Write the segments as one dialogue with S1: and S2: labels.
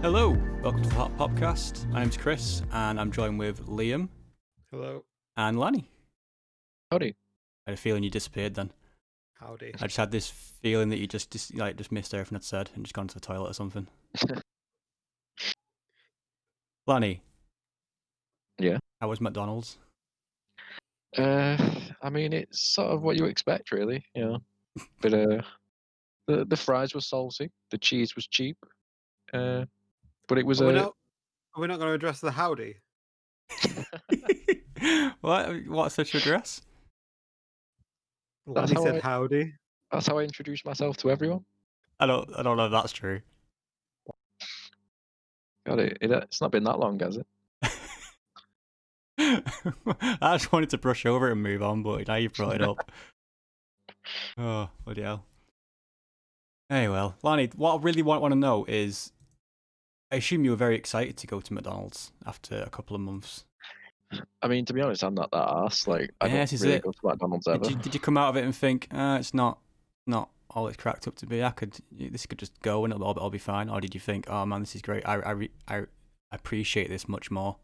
S1: Hello, welcome to the HotPopCast. My name's Chris, and I'm joined with Liam.
S2: Hello.
S1: And Lanny.
S3: Howdy.
S1: I had a feeling you disappeared then.
S2: Howdy.
S1: I just had this feeling that you just missed everything I'd said and just gone to the toilet or something. Lanny.
S3: Yeah.
S1: How was McDonald's?
S3: I mean, it's sort of what you expect, really. You know, but the fries were salty, the cheese was cheap, but it was
S2: Are we not going to address the howdy?
S1: What's such a address?
S2: Lanny said howdy.
S3: That's how I introduce myself to everyone.
S1: I don't know if that's true.
S3: God, it's not been that long, has it?
S1: I just wanted to brush over it and move on, but now you've brought it up. Oh, bloody hell. Hey, well, Lanny, what I really want to know is, I assume you were very excited to go to McDonald's after a couple of months.
S3: I mean, to be honest, I'm not that arse. Like, I don't really go to McDonald's ever.
S1: Did you come out of it and think, it's not all it's cracked up to be? This could just go and it'll all be fine? Or did you think, oh man, this is great. I appreciate this much more?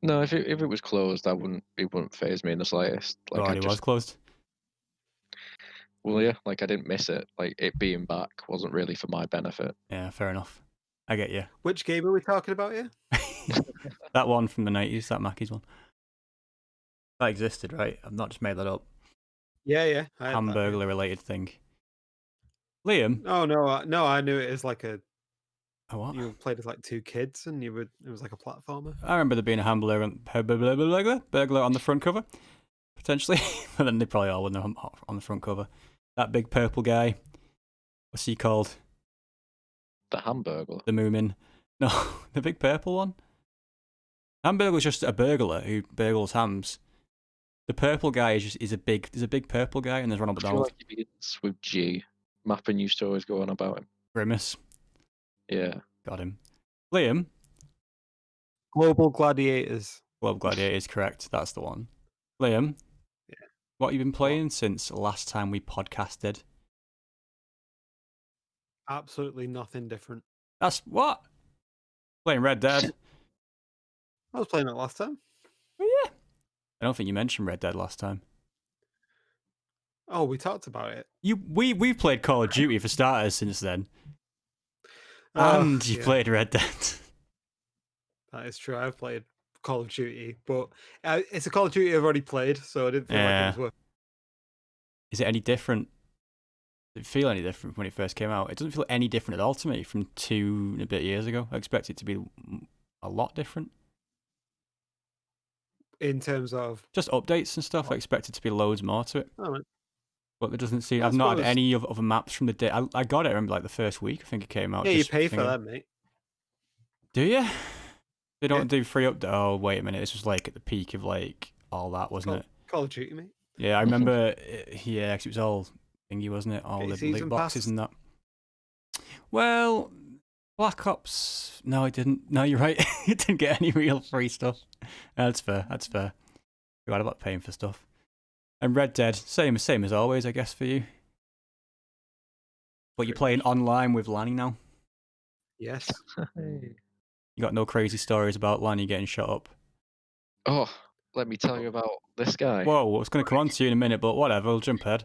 S3: No, if it was closed, it wouldn't faze me in the slightest. Like,
S1: it was closed.
S3: Well, yeah, like I didn't miss it. Like it being back wasn't really for my benefit.
S1: Yeah, fair enough. I get you.
S2: Which game are we talking about here?
S1: That one from the 90s, that Mackey's one. That existed, right? I've not just made that up.
S2: Yeah.
S1: Hamburger related thing. Liam?
S2: Oh no, I knew it as like a
S1: what?
S2: You played as like two kids and it was like a platformer.
S1: I remember there being a hamburger on the front cover, potentially. But then they probably all wouldn't on the front cover. That big purple guy. What's he called?
S3: The Hamburglar.
S1: The Moomin. No, the big purple one. Hamburglar's just a burglar who burgles hams. The purple guy is a big purple guy, and there's Ronald McDonald.
S3: I feel like he begins with G. Mappin used to always go on about him.
S1: Grimace.
S3: Yeah.
S1: Got him. Liam.
S2: Global Gladiators.
S1: Global Gladiators, correct. That's the one. Liam.
S2: Yeah.
S1: What have you been playing since last time we podcasted?
S2: Absolutely nothing different.
S1: That's what? Playing Red Dead.
S2: I was playing it last time.
S1: Oh, yeah. I don't think you mentioned Red Dead last time.
S2: Oh, we talked about it.
S1: We've played Call of Duty for starters since then. And you played Red Dead.
S2: That is true. I've played Call of Duty, but it's a Call of Duty I've already played, so I didn't feel like it was worth.
S1: Is it any different? Did it feel any different when it first came out? It doesn't feel any different at all to me from 2 and a bit years ago. I expect it to be a lot different.
S2: In terms of
S1: just updates and stuff, I expect it to be loads more to it.
S2: Oh, right.
S1: But there doesn't seem. I've not had any of the maps from the day. I got it. I remember like the first week. I think it came out.
S2: Yeah, you pay for that, mate.
S1: Do you? They don't do free update. Oh wait a minute. This was like at the peak of like all that, wasn't it?
S2: Call of Duty, mate.
S1: Yeah, I remember. Yeah, because it was all thingy, wasn't it? All the loot boxes and that. Well, Black Ops. No, it didn't. No, you're right. It didn't get any real free stuff. That's fair. You're right about paying for stuff. And Red Dead, same as always, I guess, for you. But you're playing online with Lanny now?
S2: Yes.
S1: You got no crazy stories about Lanny getting shot up?
S3: Oh, let me tell you about this guy.
S1: Whoa, I was going to come on to you in a minute, but whatever, we'll jump ahead.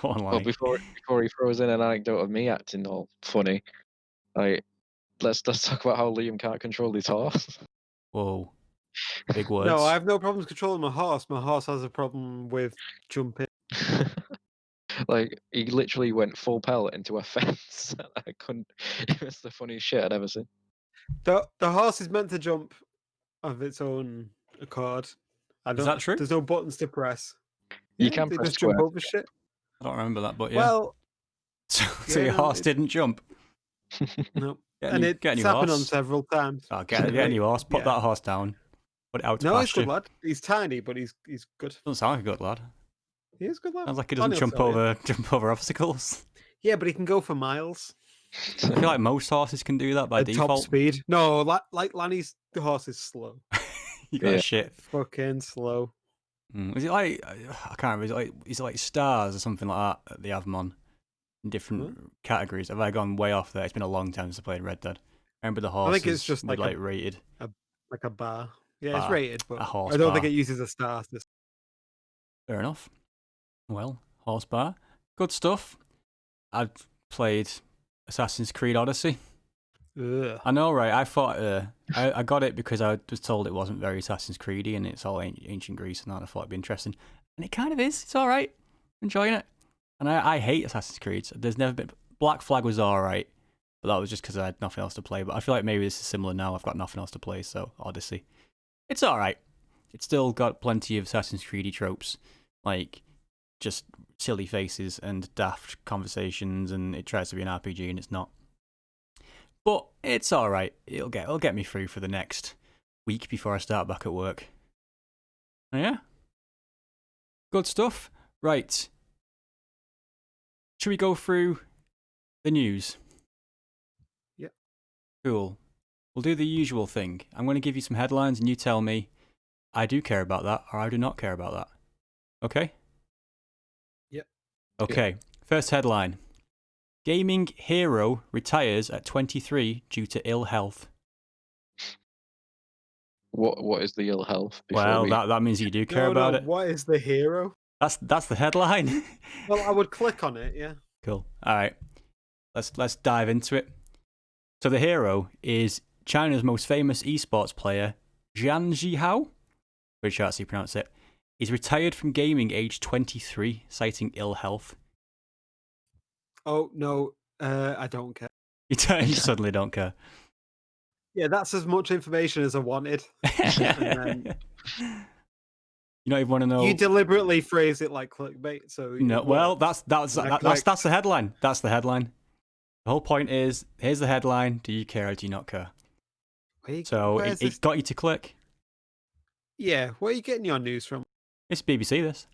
S1: Go on, Lanny.
S3: Well, before he throws in an anecdote of me acting all funny, let's talk about how Liam can't control his horse.
S1: Whoa. Big words.
S2: No, I have no problems controlling my horse. My horse has a problem with jumping.
S3: Like, he literally went full pellet into a fence. I couldn't. It was the funniest shit I'd ever seen.
S2: The horse is meant to jump of its own accord.
S1: Is that true?
S2: There's no buttons to press.
S3: You can press
S2: just jump over shit.
S1: I don't remember that, but yeah.
S2: Well,
S1: so your horse didn't jump?
S2: No. It's happened on several times.
S1: Oh, get a new horse. Put that horse down. Put it out to pasture.
S2: No, he's a good lad. He's tiny, but he's good.
S1: Doesn't sound like a good lad.
S2: He is a good lad.
S1: Sounds like he doesn't jump over obstacles.
S2: Yeah, but he can go for miles.
S1: I feel like most horses can do that by default.
S2: Top speed. No, like Lanny's horse is slow.
S1: You got shit.
S2: Fucking slow.
S1: Is it like, I can't remember, is it like Stars or something like that they have them on? in different categories. Have I gone way off there? It's been a long time since I played Red Dead. I remember the horses.
S2: I think it's just
S1: like rated.
S2: Like a bar. Yeah,
S1: Bar.
S2: it's rated, but
S1: A horse
S2: I don't
S1: bar.
S2: think it uses a star system.
S1: Fair enough. Well, horse bar. Good stuff. I've played Assassin's Creed Odyssey.
S2: Ugh.
S1: I know, right? I thought I got it because I was told it wasn't very Assassin's Creedy and it's all ancient Greece and that. I thought it'd be interesting, and it kind of is. It's all right. Enjoying it. And I hate Assassin's Creed. There's never been Black Flag was all right, but that was just because I had nothing else to play. But I feel like maybe this is similar now. I've got nothing else to play, so Odyssey. It's all right. It's still got plenty of Assassin's Creedy tropes, like just silly faces and daft conversations, and it tries to be an RPG and it's not. But it's all right. It'll get me through for the next week before I start back at work. Yeah. Good stuff. Right. Should we go through the news?
S2: Yep.
S1: Cool. We'll do the usual thing. I'm going to give you some headlines and you tell me I do care about that or I do not care about that. Okay?
S2: Yep.
S1: Okay. First headline. Gaming hero retires at 23 due to ill health.
S3: What is the ill health?
S1: Well, that means you do care about it.
S2: What is the hero?
S1: That's the headline.
S2: Well, I would click on it, yeah.
S1: Cool. All right. Let's dive into it. So the hero is China's most famous esports player, Zhang Zhihao, which how you pronounce it. He's retired from gaming age 23, citing ill health.
S2: Oh, no, I don't care.
S1: You suddenly don't care.
S2: Yeah, that's as much information as I wanted. And then
S1: you don't even want to know.
S2: You deliberately phrase it like clickbait, so
S1: no. Well, that's the headline. That's the headline. The whole point is, here's the headline. Do you care or do you not care? So it got you to click.
S2: Yeah, where are you getting your news from?
S1: It's BBC. This.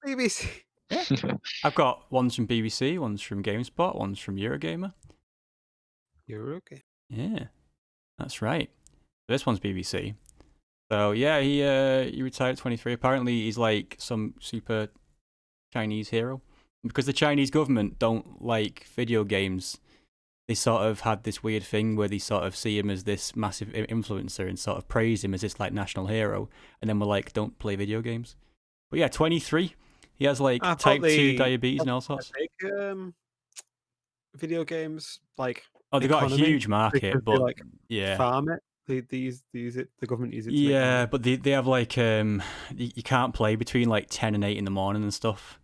S2: BBC.
S1: Yeah. I've got ones from BBC, ones from GameSpot, ones from Eurogamer.
S2: Eurogamer.
S1: Yeah, that's right. This one's BBC. So yeah, he retired at 23. Apparently, he's like some super Chinese hero. Because the Chinese government don't like video games, they sort of had this weird thing where they sort of see him as this massive influencer and sort of praise him as this like national hero, and then we're like, don't play video games. But yeah, 23. He has like type 2 diabetes and all sorts.
S2: Video games, like
S1: they got a huge market, but
S2: like,
S1: yeah,
S2: farm it. They use it. The government uses it.
S1: Yeah, but they have like you can't play between like 10 and 8 in the morning and stuff.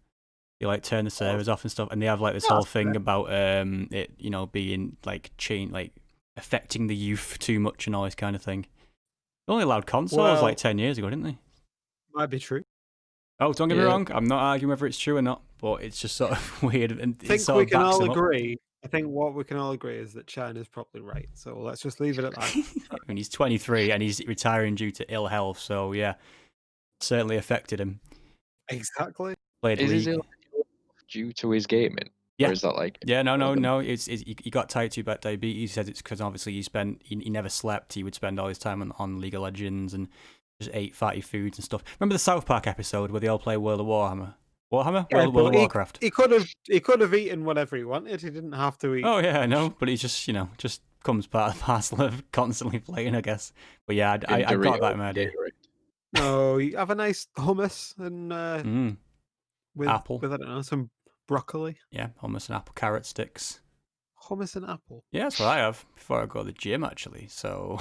S1: They like turn the servers off and stuff, and they have like this whole thing about it, being like affecting the youth too much and all this kind of thing. They only allowed consoles like 10 years ago, didn't they?
S2: Might be true.
S1: Oh, don't get me wrong. I'm not arguing whether it's true or not, but it's just sort of weird. And
S2: I think we can all agree. I think what we can all agree is that China's probably right. So let's just leave it at that.
S1: I mean, he's 23 and he's retiring due to ill health. So yeah, certainly affected him.
S2: Exactly.
S3: Is his ill health due to his gaming?
S1: Yeah.
S3: Or is that like?
S1: Yeah, no. He got type 2 diabetes. He said it's because obviously he never slept. He would spend all his time on League of Legends and just ate fatty foods and stuff. Remember the South Park episode where they all play World of Warhammer?
S2: Yeah,
S1: World of Warcraft.
S2: He could have eaten whatever he wanted. He didn't have to eat.
S1: Oh yeah, I know, but he just comes part and parcel of constantly playing, I guess. But yeah, I got that idea.
S2: No, you have a nice hummus and with
S1: apple.
S2: With I don't know, some broccoli.
S1: Yeah, hummus and apple, carrot sticks.
S2: Hummus and apple.
S1: Yeah, that's what I have before I go to the gym actually. So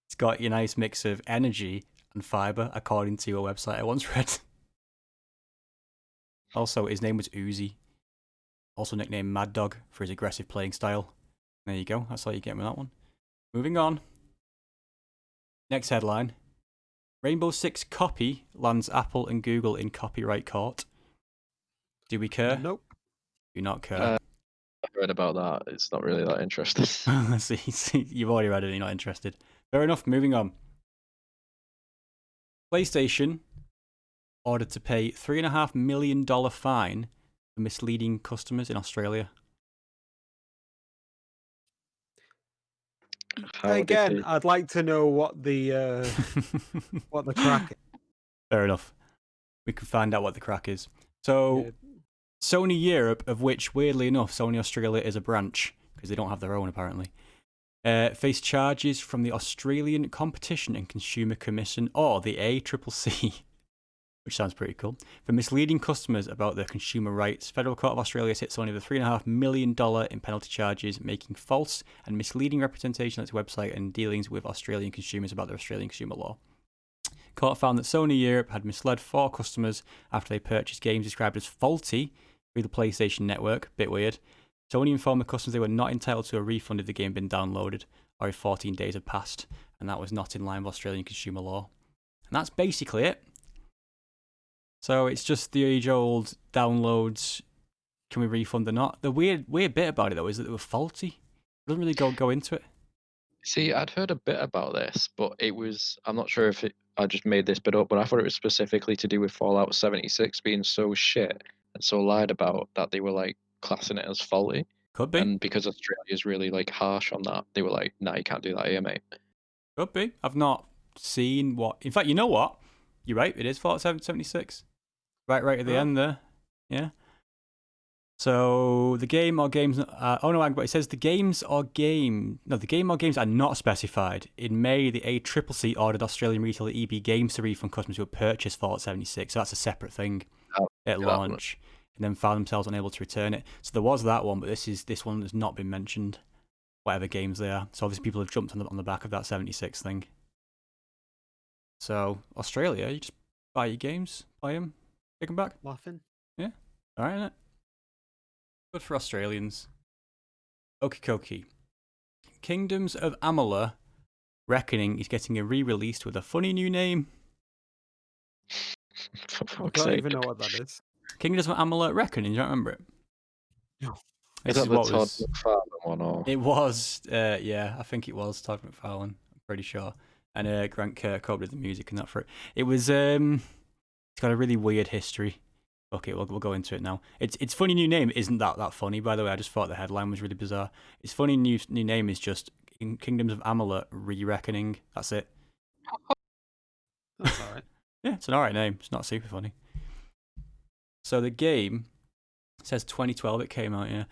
S1: it's got your nice mix of energy and fiber, according to a website I once read. Also, his name was Uzi, also nicknamed Mad Dog for his aggressive playing style. There you go, that's all you get with that one. Moving on. Next headline. Rainbow Six copy lands Apple and Google in copyright court. Do we care?
S2: Nope.
S1: Do not care?
S3: I've read about that. It's not really that interesting.
S1: See, you've already read it and you're not interested. Fair enough, moving on. PlayStation ordered to pay $3.5 million fine for misleading customers in Australia.
S2: Again, I'd like to know what the crack is.
S1: Fair enough. We can find out what the crack is. So, Sony Europe, of which, weirdly enough, Sony Australia is a branch, because they don't have their own, apparently, face charges from the Australian Competition and Consumer Commission, or the ACCC, which sounds pretty cool, for misleading customers about their consumer rights. Federal Court of Australia hit Sony with $3.5 million in penalty charges, making false and misleading representation on its website and dealings with Australian consumers about their Australian consumer law. Court found that Sony Europe had misled 4 customers after they purchased games described as faulty through the PlayStation Network. Bit weird. Sony informed the customers they were not entitled to a refund if the game had been downloaded or if 14 days had passed, and that was not in line with Australian consumer law. And that's basically it. So it's just the age-old downloads. Can we refund or not? The weird bit about it though is that they were faulty. It doesn't really go into it.
S3: See, I'd heard a bit about this, but it was, I'm not sure if I just made this bit up, but I thought it was specifically to do with Fallout 76 being so shit and so lied about that they were like classing it as faulty.
S1: Could be.
S3: And because Australia's really like harsh on that, they were like, nah, you can't do that here, mate.
S1: Could be. I've not seen what. In fact, you know what? You're right. It is Fallout 76. Right at the end there. Yeah. So the game or games. But it says the game or games are not specified. In May, the ACCC ordered Australian retailer EB Games to refund customers who had purchased Fallout 76. So that's a separate thing at launch, and then found themselves unable to return it. So there was that one, but this one has not been mentioned. Whatever games they are. So obviously people have jumped on the back of that 76 thing. So Australia, you just buy your games, play them, take them back.
S2: Laughing.
S1: Yeah. All right, innit? Good for Australians. Okie dokie. Kingdoms of Amalur Reckoning is getting a re-release with a funny new name.
S2: I don't even know what that is.
S1: Kingdoms of Amalur Reckoning, you don't remember it?
S2: No.
S3: Is that the Todd McFarlane one? Or?
S1: It was, yeah, I think it was Todd McFarlane, I'm pretty sure. And Grant Kirkhope did the music and that for it. It was, it's got a really weird history. Okay, we'll go into it now. It's funny new name isn't that funny, by the way. I just thought the headline was really bizarre. Its funny new name is just Kingdoms of Amalur Re-Reckoning. That's it.
S2: That's alright.
S1: Yeah, it's an alright name. It's not super funny. So the game says 2012 it came out, yeah.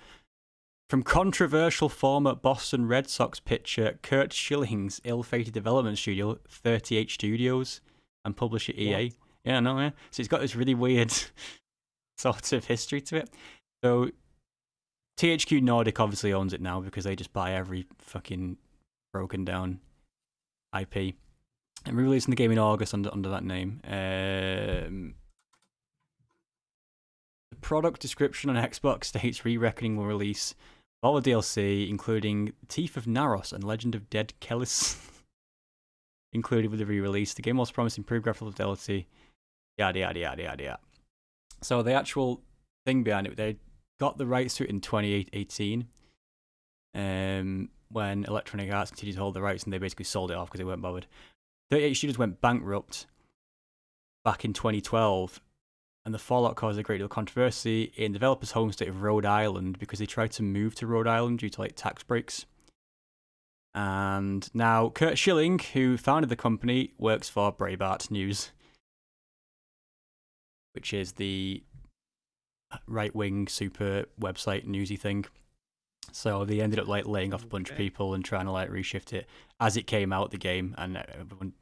S1: From controversial former Boston Red Sox pitcher Curt Schilling's ill-fated development studio, 38 Studios, and publisher EA. What? Yeah, no, yeah. So it's got this really weird sort of history to it. So THQ Nordic obviously owns it now because they just buy every fucking broken down IP. And releasing the game in August under that name. The product description on Xbox states Re-Reckoning will release all the DLC, including Teeth of Naros and Legend of Dead Kellis, included with the re-release. The game also promised improved graphical fidelity, yada yada yada yada yada. So the actual thing behind it, they got the rights to it in 2018, when Electronic Arts continued to hold the rights, and they basically sold it off because they weren't bothered. 38 Studios went bankrupt back in 2012. And the fallout caused a great deal of controversy in developers' home state of Rhode Island because they tried to move to Rhode Island due to like tax breaks. And now Curt Schilling, who founded the company, works for Breitbart News, which is the right-wing super website newsy thing. So they ended up like laying off a bunch of people and trying to like reshift it as it came out the game, and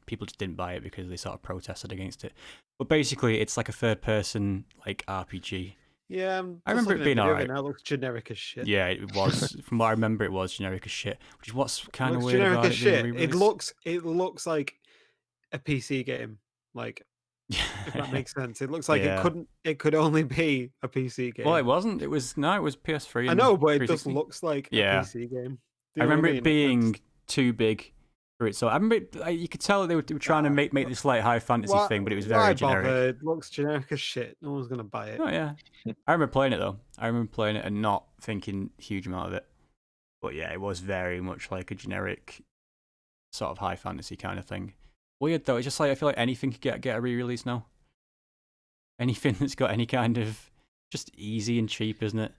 S1: people just didn't buy it because they sort of protested against it. But basically, it's like a third-person like RPG.
S2: Yeah,
S1: I remember it being alright.
S2: Now it looks generic as shit.
S1: Yeah, it was. From what I remember, it was generic as shit, which is what's kind of weird
S2: generic
S1: about
S2: as
S1: it.
S2: Shit. It looks like a PC game, like. If that makes sense. It looks like it could only be a PC game.
S1: Well, it wasn't. It was PS3.
S2: I know, but it just looks like a PC game.
S1: I remember it being too big for it. So I remember you could tell they were trying to make this like high fantasy thing, but it was very generic.
S2: It looks generic as shit. No one's gonna buy it.
S1: Oh yeah. I remember playing it though. I remember playing it and not thinking a huge amount of it. But yeah, it was very much like a generic sort of high fantasy kind of thing. Weird though, it's just like I feel like anything could get a re-release now. Anything that's got any kind of just easy and cheap, isn't it?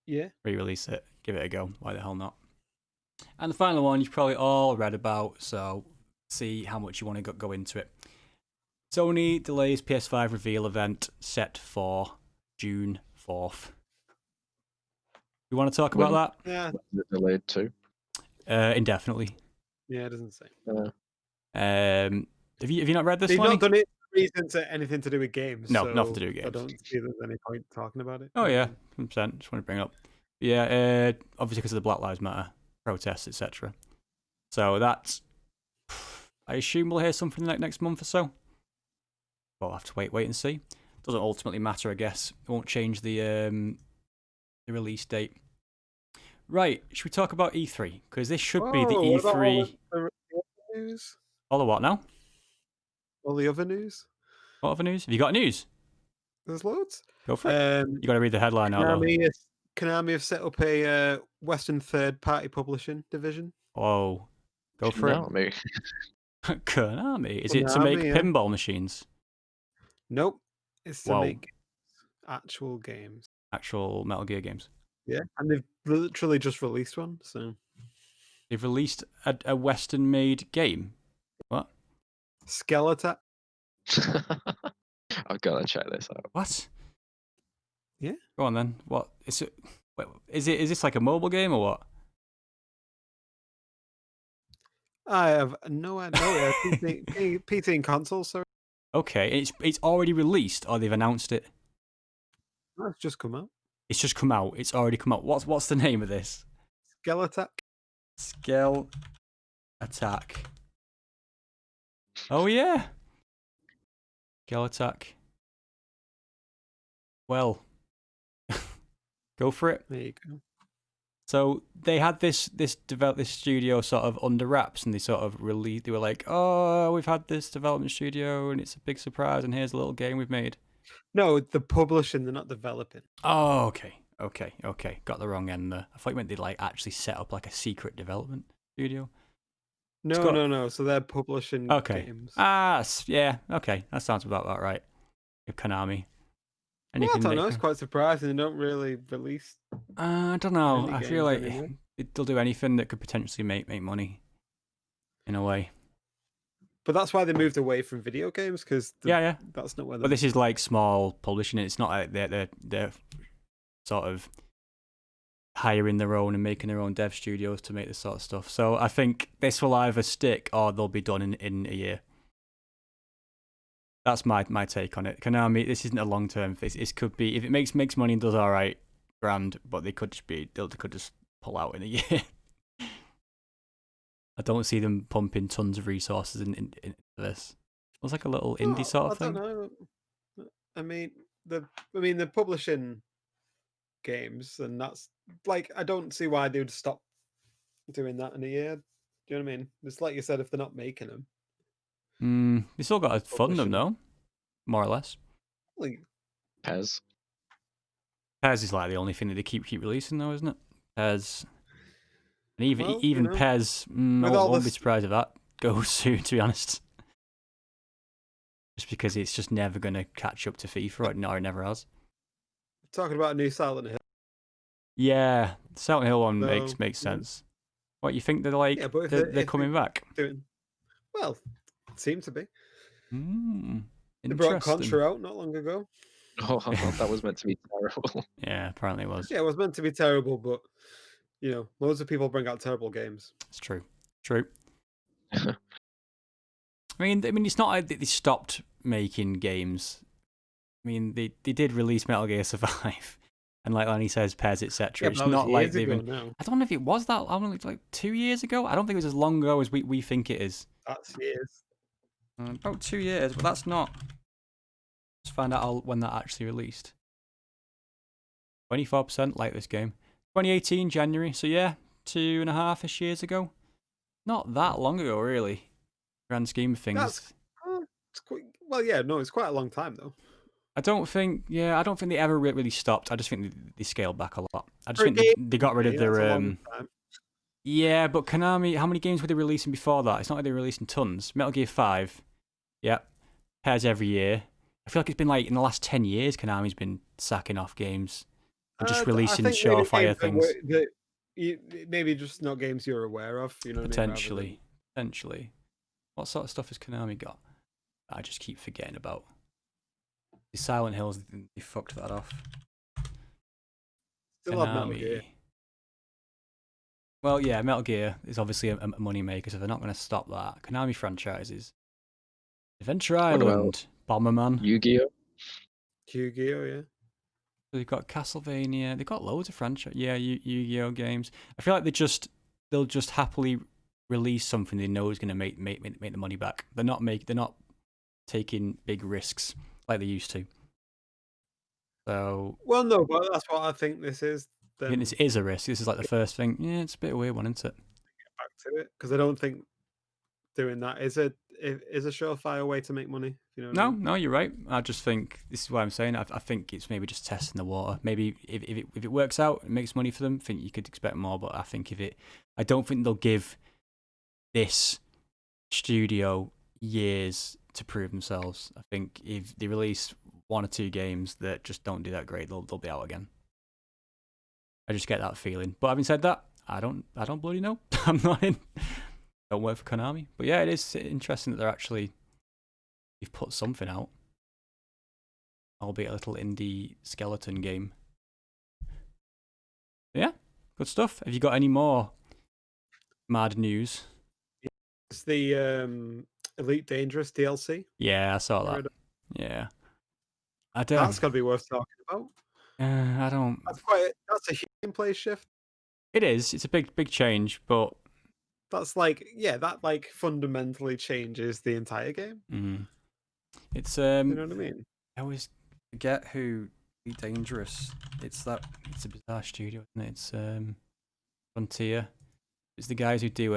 S2: Yeah.
S1: Re-release it, give it a go. Why the hell not? And the final one you've probably all read about, so see how much you want to go into it. Sony delays PS5 reveal event set for June 4th. You want to talk about
S2: that? Yeah.
S3: Is it delayed too?
S1: Indefinitely.
S2: Yeah, it doesn't say.
S1: Have you not read this
S2: They've
S1: one?
S2: not done it for reasons anything to do with games.
S1: No,
S2: so
S1: nothing to do with games.
S2: I don't see there's any point talking about it.
S1: Oh yeah, 100%. Just want to bring it up. Yeah, obviously because of the Black Lives Matter protests, etc. So that's, I assume we'll hear something like next month or so. We'll have to wait and see. Doesn't ultimately matter, I guess. It won't change the release date. Right, should we talk about E3? Because this should be the E3.
S2: All the news?
S1: All the what now?
S2: All the other news?
S1: What other news? Have you got news?
S2: There's loads.
S1: Go for it. You got to read the headline out though.
S2: Konami have set up a Western third-party publishing division.
S1: Oh, go for
S3: it.
S1: Konami. Is it to make pinball machines?
S2: Nope. It's to make actual games.
S1: Actual Metal Gear games.
S2: Yeah, and they've literally just released one. So
S1: they've released a Western-made game. What?
S2: Skeleton.
S3: I've got to check this out.
S1: What?
S2: Yeah.
S1: Go on then. What is it? Is this like a mobile game or what?
S2: I have no idea. PC and console, sorry.
S1: Okay, it's already released, or they've announced it.
S2: No, it's just come out.
S1: It's just come out. It's already come out. What's the name of this?
S2: Skeleton.
S1: Attack. Oh yeah. Attack. Well, go for it.
S2: There you go.
S1: So they had this studio sort of under wraps, and they sort of released. They were like, "Oh, we've had this development studio, and it's a big surprise, and here's a little game we've made."
S2: No, they're publishing. They're not developing.
S1: Oh, okay. Got the wrong end there. I thought you meant they'd like actually set up like a secret development studio.
S2: No. So they're publishing games.
S1: Yeah. Okay, that sounds about right. Konami.
S2: Well, I don't know. It's quite surprising. They don't really release.
S1: I don't know. I feel like they'll do anything that could potentially make money, in a way.
S2: But that's why they moved away from video games, because that's not where.
S1: But this is like small publishing. It's not like they're sort of hiring their own and making their own dev studios to make this sort of stuff. So I think this will either stick or they'll be done in a year. That's my take on it. Konami, this isn't a long term fix. It could be, if it makes money and does all right, grand. But they could just pull out in a year. I don't see them pumping tons of resources into this. It was like a little indie sort of thing.
S2: I don't know. I mean, they're publishing games, and that's like, I don't see why they would stop doing that in a year. Do you know what I mean? It's like you said, if they're not making them.
S1: You still got to fund them, though, more or less.
S2: Like
S3: Pez.
S1: Pez is like the only thing that they keep releasing, though, isn't it? Pez, and even Pez. I won't be surprised if that goes soon, to be honest. Just because it's just never going to catch up to FIFA, or it never has.
S2: Talking about a new Silent Hill.
S1: Yeah, the Silent Hill one makes sense. What, you think they're like? Yeah, but they're coming back.
S2: Well. Seemed to be.
S1: They
S2: brought Contra out not long ago.
S3: Oh, I thought that was meant to be terrible.
S1: Yeah, apparently it was.
S2: Yeah, it was meant to be terrible, but loads of people bring out terrible games.
S1: It's true. I mean, it's not like they stopped making games. I mean, they did release Metal Gear Survive, and like Lenny says, Pez, etc.
S2: Yeah,
S1: it's not like they've been. I don't know if it was that. I don't know, like 2 years ago. I don't think it was as long ago as we think it is.
S2: That's years.
S1: About 2 years, but that's not. Let's find out when that actually released. 24% like this game. 2018 January, so yeah, 2.5-ish years ago. Not that long ago, really. Grand scheme of things.
S2: It's quite a long time though.
S1: I don't think they ever really stopped. I just think they scaled back a lot. I just think they got rid of their. Yeah, but Konami, how many games were they releasing before that? It's not like they were releasing tons. Metal Gear 5, Pairs every year. I feel like it's been like in the last 10 years, Konami's been sacking off games and just releasing surefire things.
S2: Maybe just not games you're aware of,
S1: Potentially. What sort of stuff has Konami got? I just keep forgetting about. The Silent Hills, they fucked that off.
S2: Still have Metal Gear.
S1: Konami. Well, yeah, Metal Gear is obviously a money maker, so they're not going to stop that. Konami franchises. Adventure Island, Bomberman.
S3: Yu-Gi-Oh?
S2: Yu-Gi-Oh, yeah.
S1: They've got Castlevania. They've got loads of franchise. Yeah, Yu-Gi-Oh games. I feel like they'll just happily release something they know is going to make the money back. They're not taking big risks like they used to. So.
S2: Well, no, but that's what I think this is.
S1: I think this is a risk. This is like the first thing. Yeah, it's a bit of a weird one, isn't it?
S2: Get back to it, because I don't think doing that is a surefire way to make money. You know?
S1: No, you're right. I just think this is why I'm saying. I think it's maybe just testing the water. Maybe if it works out, it makes money for them. I think you could expect more. But I think I don't think they'll give this studio years to prove themselves. I think if they release 1 or 2 games that just don't do that great, they'll be out again. I just get that feeling. But having said that, I don't bloody know. I'm not in. Don't work for Konami. But yeah, it is interesting that they've put something out. Albeit a little indie skeleton game. Yeah, good stuff. Have you got any more mad news?
S2: It's the Elite Dangerous DLC.
S1: Yeah, I saw that. Yeah.
S2: That's got to be worth talking about.
S1: I don't.
S2: That's a huge gameplay shift.
S1: It is. It's a big change, but
S2: that's that fundamentally changes the entire game.
S1: Mm. It's
S2: you know what I mean?
S1: I always forget who Elite Dangerous. It's a bizarre studio, isn't it? It's Frontier. It's the guys who do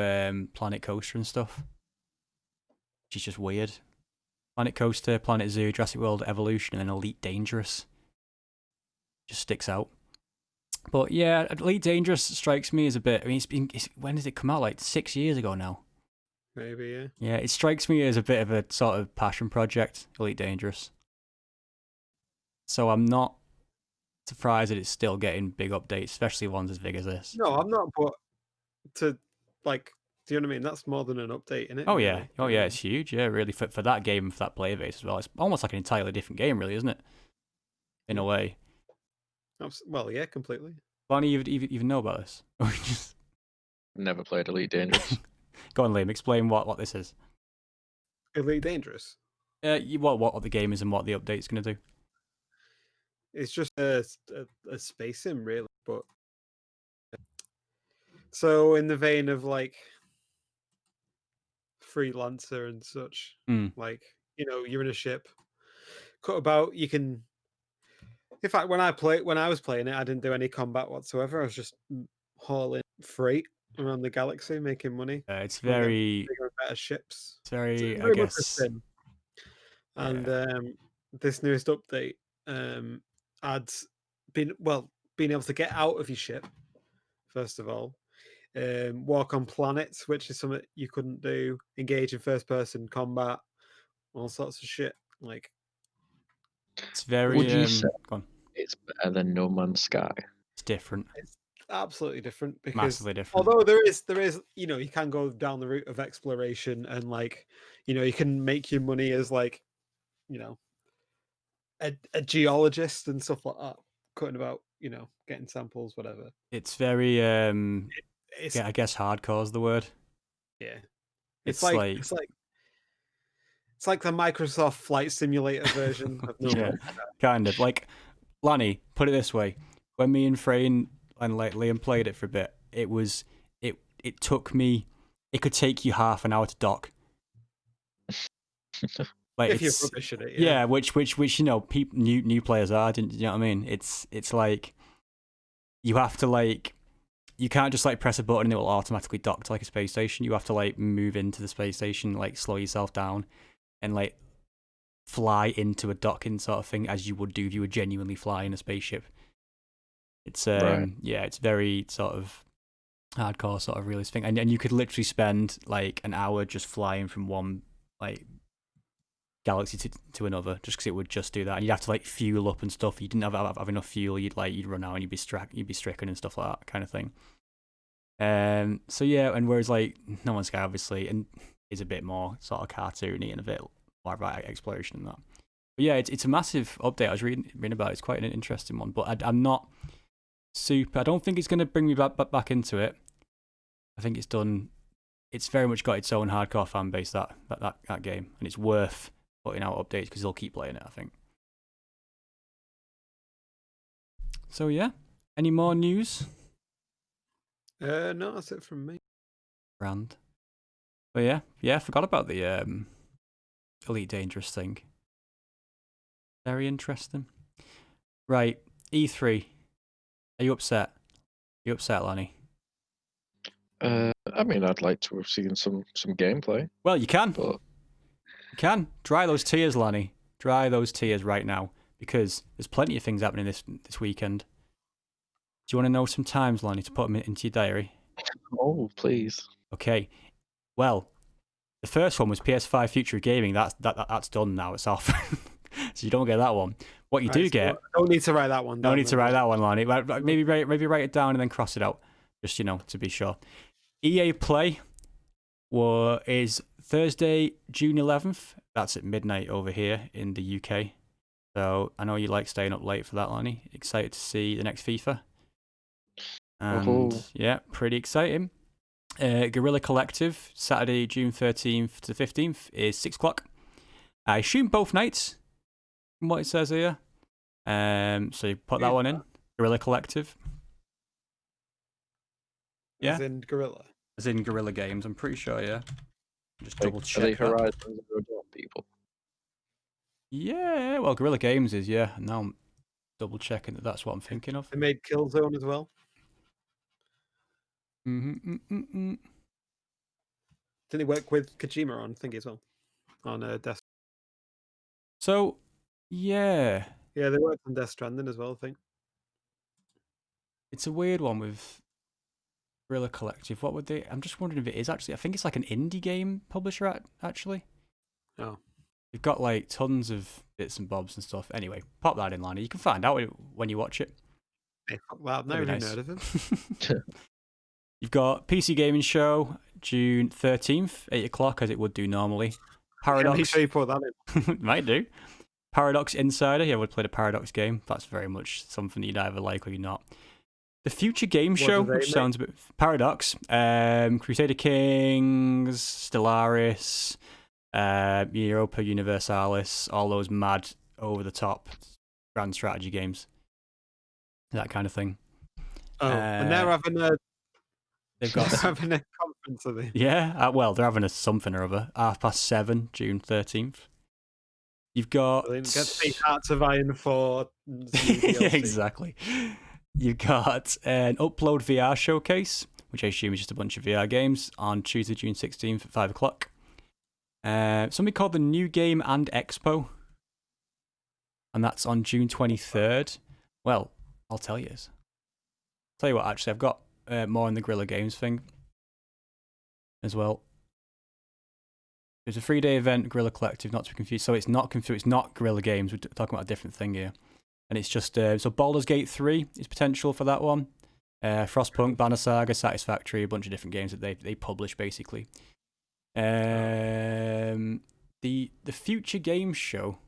S1: Planet Coaster and stuff. Which is just weird. Planet Coaster, Planet Zoo, Jurassic World Evolution, and then Elite Dangerous. Just sticks out. But yeah, Elite Dangerous strikes me as a bit. I mean, when did it come out? Like 6 years ago now.
S2: Maybe, yeah.
S1: Yeah, it strikes me as a bit of a sort of passion project, Elite Dangerous. So I'm not surprised that it's still getting big updates, especially ones as big as this.
S2: No, I'm not. But do you know what I mean? That's more than an update, isn't it?
S1: Oh yeah, it's huge. Yeah, really for that game, for that player base as well. It's almost like an entirely different game, really, isn't it? In a way.
S2: Well, yeah, completely.
S1: Bonnie, you even know about this?
S3: Never played Elite Dangerous.
S1: Go on, Liam. Explain what this is.
S2: Elite Dangerous.
S1: What the game is and what the update's going to do.
S2: It's just a space sim, really. But so in the vein of like Freelancer and such, like you're in a ship, cut about. You can. In fact, when I was playing it, I didn't do any combat whatsoever. I was just hauling freight around the galaxy, making money.
S1: It's very
S2: bigger and better ships.
S1: It's very,
S2: I guess.
S1: much a sim.
S2: And this newest update adds being able to get out of your ship. First of all, walk on planets, which is something you couldn't do. Engage in first-person combat, all sorts of shit. Like,
S1: it's very.
S3: Would you say it's better than No Man's Sky?
S1: It's different.
S2: It's absolutely different because
S1: massively different.
S2: Although there is, you can go down the route of exploration and you can make your money as a geologist and stuff like that, cutting about, getting samples, whatever.
S1: It's very I guess hardcore is the word.
S2: Yeah, it's like the Microsoft Flight Simulator version of
S1: kind of like. Lanny, put it this way: when me and Frayne and Liam played it for a bit, it took me. It could take you half an hour to dock.
S2: If you're rubbish at it,
S1: yeah. Which new players are. Didn't you know what I mean? It's like you have to you can't just press a button and it will automatically dock to a space station. You have to move into the space station, slow yourself down, and fly into a docking sort of thing as you would do if you were genuinely flying a spaceship. It's it's very sort of hardcore sort of realist thing, and you could literally spend an hour just flying from one galaxy to another just because it would just do that, and you'd have to fuel up and stuff. You didn't have enough fuel, you'd run out and you'd be stricken and stuff like that kind of thing. So yeah, and whereas No Man's Sky obviously and is a bit more sort of cartoony and a bit more about exploration and that. But yeah, it's a massive update. I was reading about it. It's quite an interesting one, but I'm not super. I don't think it's going to bring me back into it. I think it's done. It's very much got its own hardcore fan base, that game, and it's worth putting out updates because they'll keep playing it, I think. So yeah, any more news?
S2: No, that's it from me.
S1: Brand. But yeah, I forgot about the Elite Dangerous thing. Very interesting. Right, E3. Are you upset? Are you upset, Lanny?
S3: I mean, I'd like to have seen some gameplay.
S1: Well, you can.
S3: But...
S1: You can. Dry those tears, Lanny. Dry those tears right now, because there's plenty of things happening this weekend. Do you want to know some times, Lanny, to put them into your diary?
S3: Oh, please.
S1: Okay. Well, the first one was PS5 Future of Gaming. That's done now. It's off. So you don't get that one. What you do get...
S2: Don't need to write that one down.
S1: No need to write that one, Lanny. Maybe write it down and then cross it out. Just, to be sure. EA Play is Thursday, June 11th. That's at midnight over here in the UK. So I know you like staying up late for that, Lanny. Excited to see the next FIFA. And yeah, pretty exciting. Guerrilla Collective, Saturday, June 13th to 15th is 6 o'clock. I assume both nights, from what it says here. So you put that one in. Guerrilla Collective. Yeah.
S2: As in Guerrilla.
S1: As in Guerrilla Games, I'm pretty sure, yeah. Just double check.
S3: Are they Horizon Zero Dawn people?
S1: Yeah, well, Guerrilla Games is, yeah. Now I'm double checking that's what I'm thinking of.
S2: They made Killzone as well. Didn't he work with Kojima on Thingy as well? On Death.
S1: So, yeah.
S2: Yeah, they worked on Death Stranding as well, I think.
S1: It's a weird one with Guerrilla Collective. What would they... I'm just wondering if it is actually... I think it's like an indie game publisher, actually.
S2: Oh.
S1: They've got like tons of bits and bobs and stuff. Anyway, pop that in, Lanny. You can find out when you watch it.
S2: Hey, well, I've never even heard of him.
S1: You've got PC Gaming Show, June 13th, 8 o'clock, as it would do normally. Paradox.
S2: Make sure you put that in.
S1: Might do. Paradox Insider. You ever played a Paradox game? That's very much something you'd either like or you're not. The Future Game Show, which sounds a bit... Paradox. Crusader Kings, Stellaris, Europa Universalis, all those mad, over-the-top grand strategy games. That kind of thing.
S2: Oh, and they're having a...
S1: They've got
S2: having a conference, are they?
S1: Yeah, well, they're having a something or other. 7:30, June 13th. You've got...
S2: Get the Hearts of Iron 4.
S1: Yeah, exactly. You've got an Upload VR showcase, which I assume is just a bunch of VR games, on Tuesday, June 16th at 5 o'clock. Something called the New Game and Expo, and that's on June 23rd. Well, I'll tell you. Tell you what, actually, I've got more on the Guerrilla Games thing as well. There's a 3-day event, Guerrilla Collective, not to be confused. So it's not Guerrilla Games. We're talking about a different thing here. And it's just, so Baldur's Gate 3 is potential for that one. Frostpunk, Banner Saga, Satisfactory, a bunch of different games that they publish, basically. The Future Games Show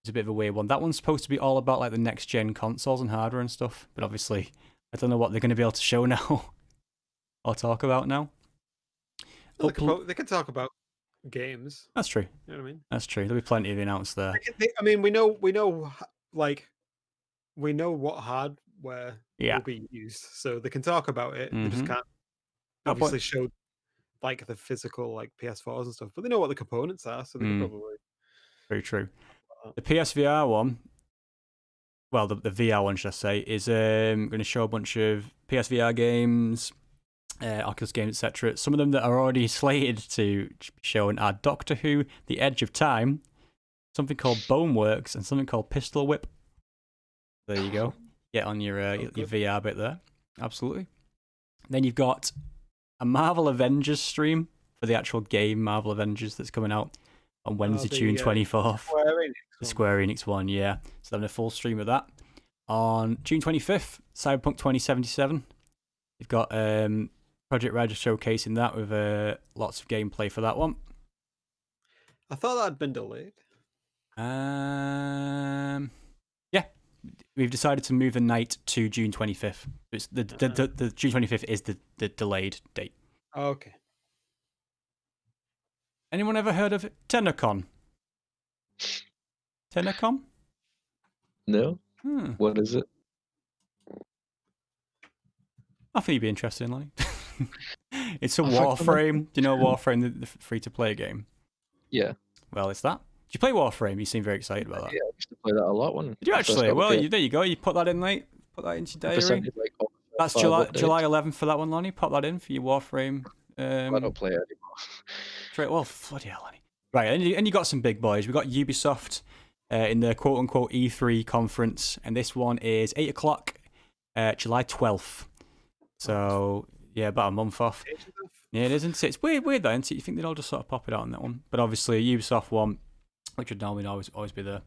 S1: is a bit of a weird one. That one's supposed to be all about like the next-gen consoles and hardware and stuff. But obviously, I don't know what they're going to be able to show now or talk about now.
S2: Well, they can talk about games.
S1: That's true.
S2: You know what I mean?
S1: That's true. There'll be plenty of announced there.
S2: I mean, we know what hardware will be used, so they can talk about it. They just can't obviously show like the physical like PS4s and stuff, but they know what the components are, so they can probably.
S1: Very true. The PSVR one, well, the VR one, should I say, is going to show a bunch of PSVR games, Oculus games, etc. Some of them that are already slated to be shown are Doctor Who: The Edge of Time, something called Boneworks, and something called Pistol Whip. There you go. Get on your VR bit there. Absolutely. Then you've got a Marvel Avengers stream for the actual game Marvel Avengers that's coming out on Wednesday, June 24th. The Square Enix one, yeah. So they're having a full stream of that. On June 25th, Cyberpunk 2077. You've got Project Red showcasing that with lots of gameplay for that one.
S2: I thought that had been delayed.
S1: Yeah, we've decided to move the night to June 25th. It's the June 25th is the delayed date.
S2: Okay.
S1: Anyone ever heard of TennoCon? TennoCon?
S3: No. What is it?
S1: I think you'd be interested in, Lonnie. It's a Warframe. Do you know Warframe, the free-to-play game?
S3: Yeah.
S1: Well, it's that. Did you play Warframe? You seem very excited about that.
S3: Yeah, I used to play that a lot.
S1: Did you actually? Well, there you go. You put that in, mate. Put that into your diary. That's July 11th for that one, Lonnie. Pop that in for your Warframe.
S3: I don't play it anymore.
S1: Well, bloody hell, Lonnie. Right, and you got some big boys. We got Ubisoft in the quote-unquote E3 conference, and this one is 8 o'clock, July 12th. So, yeah, about a month off. Yeah, it isn't it? It's weird though, isn't it? You think they'd all just sort of pop it out on that one. But obviously, a Ubisoft one, which would normally always be there.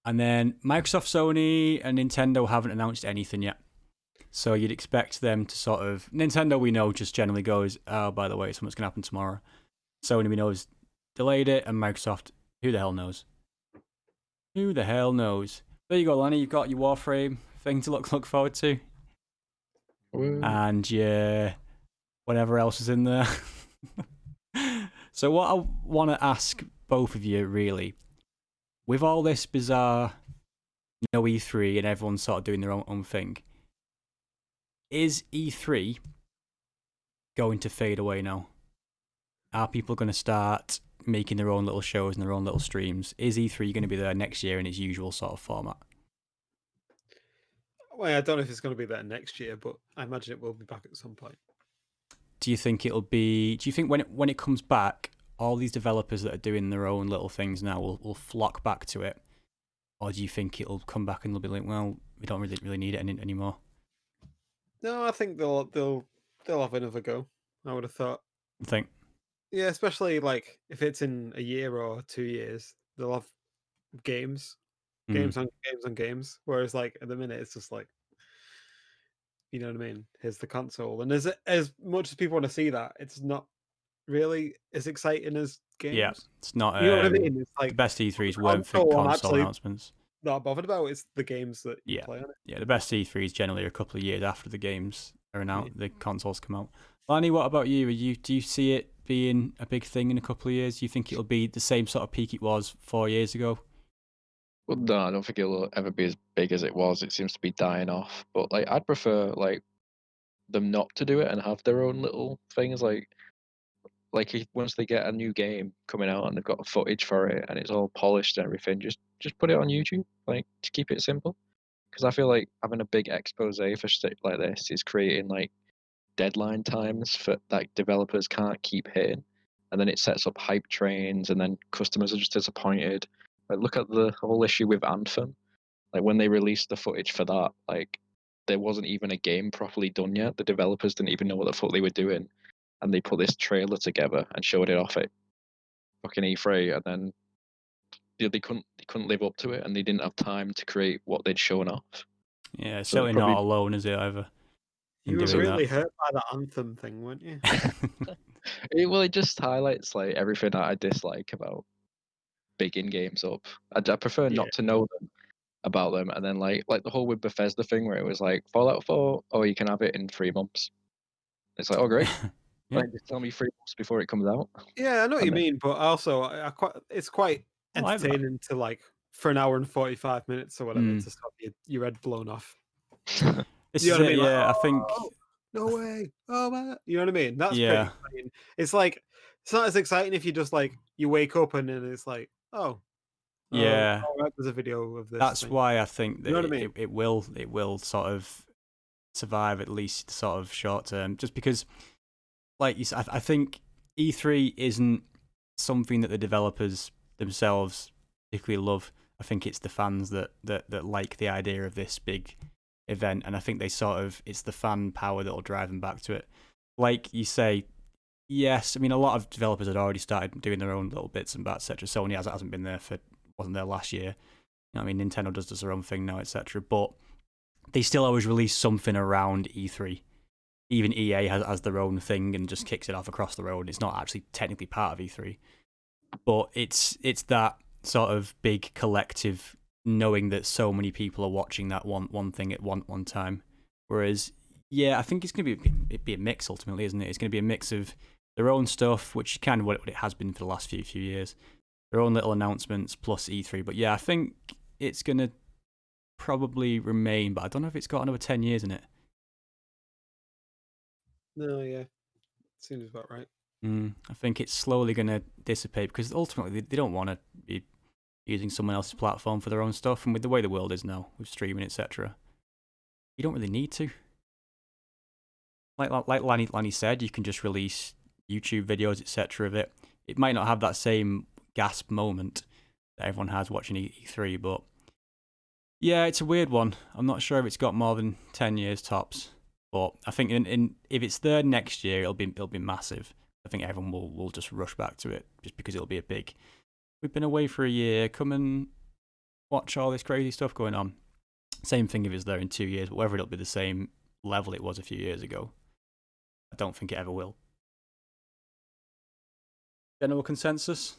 S1: And then Microsoft, Sony, and Nintendo haven't announced anything yet. So you'd expect them to sort of... Nintendo, we know, just generally goes, oh, by the way, something's going to happen tomorrow. Sony, we know, has delayed it. And Microsoft, who the hell knows? Who the hell knows? There you go, Lonnie. You've got your Warframe thing to look forward to. And yeah, whatever else is in there. So what I want to ask both of you, really, with all this bizarre E3 and everyone sort of doing their own thing, is E3 going to fade away now? Are people going to start making their own little shows and their own little streams? Is E3 going to be there next year in its usual sort of format?
S2: Well, I don't know if it's going to be there next year, but I imagine it will be back at some point.
S1: Do you think it'll be? Do you think when it comes back, all these developers that are doing their own little things now will flock back to it, or do you think it'll come back and they'll be like, well, we don't really need it anymore?
S2: No, I think they'll have another go. I would have thought.
S1: I think.
S2: Yeah, especially like if it's in a year or 2 years, they'll have games on games on games. Whereas like at the minute, it's just like, you know what I mean? Here's the console, and as much as people want to see that, it's not really as exciting as games.
S1: Yeah, it's not.
S2: You know what I mean? It's like
S1: the best E3s weren't for console announcements.
S2: Not bothered about it's the games that you play on it.
S1: Yeah, the best E3s generally are a couple of years after the games are out, the consoles come out. Lonnie, what about you? Do you see it being a big thing in a couple of years? Do you think it'll be the same sort of peak it was 4 years ago?
S3: Well, no, I don't think it'll ever be as big as it was. It seems to be dying off. But like, I'd prefer like them not to do it and have their own little things. Like once they get a new game coming out and they've got footage for it and it's all polished and everything, just put it on YouTube. Like, to keep it simple. Because I feel like having a big expose for shit like this is creating like deadline times for like developers can't keep hitting, and then it sets up hype trains, and then customers are just disappointed. Like, look at the whole issue with Anthem. Like, when they released the footage for that, like, there wasn't even a game properly done yet. The developers didn't even know what the fuck they were doing, and they put this trailer together and showed it off at fucking E3, and then they couldn't live up to it, and they didn't have time to create what they'd shown off.
S1: Yeah, it's certainly not alone, is it, either?
S2: You were really hurt by that Anthem thing, weren't you?
S3: It just highlights like everything that I dislike about bigging games up. I prefer not to know them about them, and then like the whole with Bethesda thing where it was like Fallout 4, oh, you can have it in 3 months. It's like, oh great. Like, just tell me 3 months before it comes out.
S2: Yeah, I know what you mean, but also it's quite entertaining to like for an hour and 45 minutes or whatever to stop your head blown off.
S1: You know what I mean? Yeah, like, I think.
S2: No way! Oh man, you know what I mean? That's pretty exciting. It's like it's not as exciting if you just like you wake up and then it's like, oh,
S1: yeah,
S2: there's a video of this.
S1: That's thing. Why I think that
S2: you know what I mean?
S1: it will sort of survive at least sort of short term, just because, like you said, I think E3 isn't something that the developers themselves particularly love. I think it's the fans that like the idea of this big event, and I think it's the fan power that'll drive them back to it. Like you say, yes, I mean a lot of developers had already started doing their own little bits and bats, etc. Sony hasn't been there wasn't there last year. You know, I mean Nintendo does their own thing now, etc. But they still always release something around E3. Even EA has their own thing and just kicks it off across the road. It's not actually technically part of E3, but it's that sort of big collective knowing that so many people are watching that one thing at one time. Whereas, yeah, I think it's going to be a mix ultimately, isn't it? It's going to be a mix of their own stuff, which is kind of what it has been for the last few years. Their own little announcements plus E3. But yeah, I think it's going to probably remain, but I don't know if it's got another 10 years in it.
S2: No, yeah. Seems about right.
S1: I think it's slowly going to dissipate because ultimately they don't want to be using someone else's platform for their own stuff. And with the way the world is now, with streaming, etc., you don't really need to. Like Lanny said, you can just release YouTube videos, etc. of it. It might not have that same gasp moment that everyone has watching E3, but yeah, it's a weird one. I'm not sure if it's got more than 10 years tops, but I think if it's there next year, it'll be massive. I think everyone will just rush back to it just because it'll be a big. We've been away for a year. Come and watch all this crazy stuff going on. Same thing if it's there in 2 years, but whether it'll be the same level it was a few years ago, I don't think it ever will. General consensus?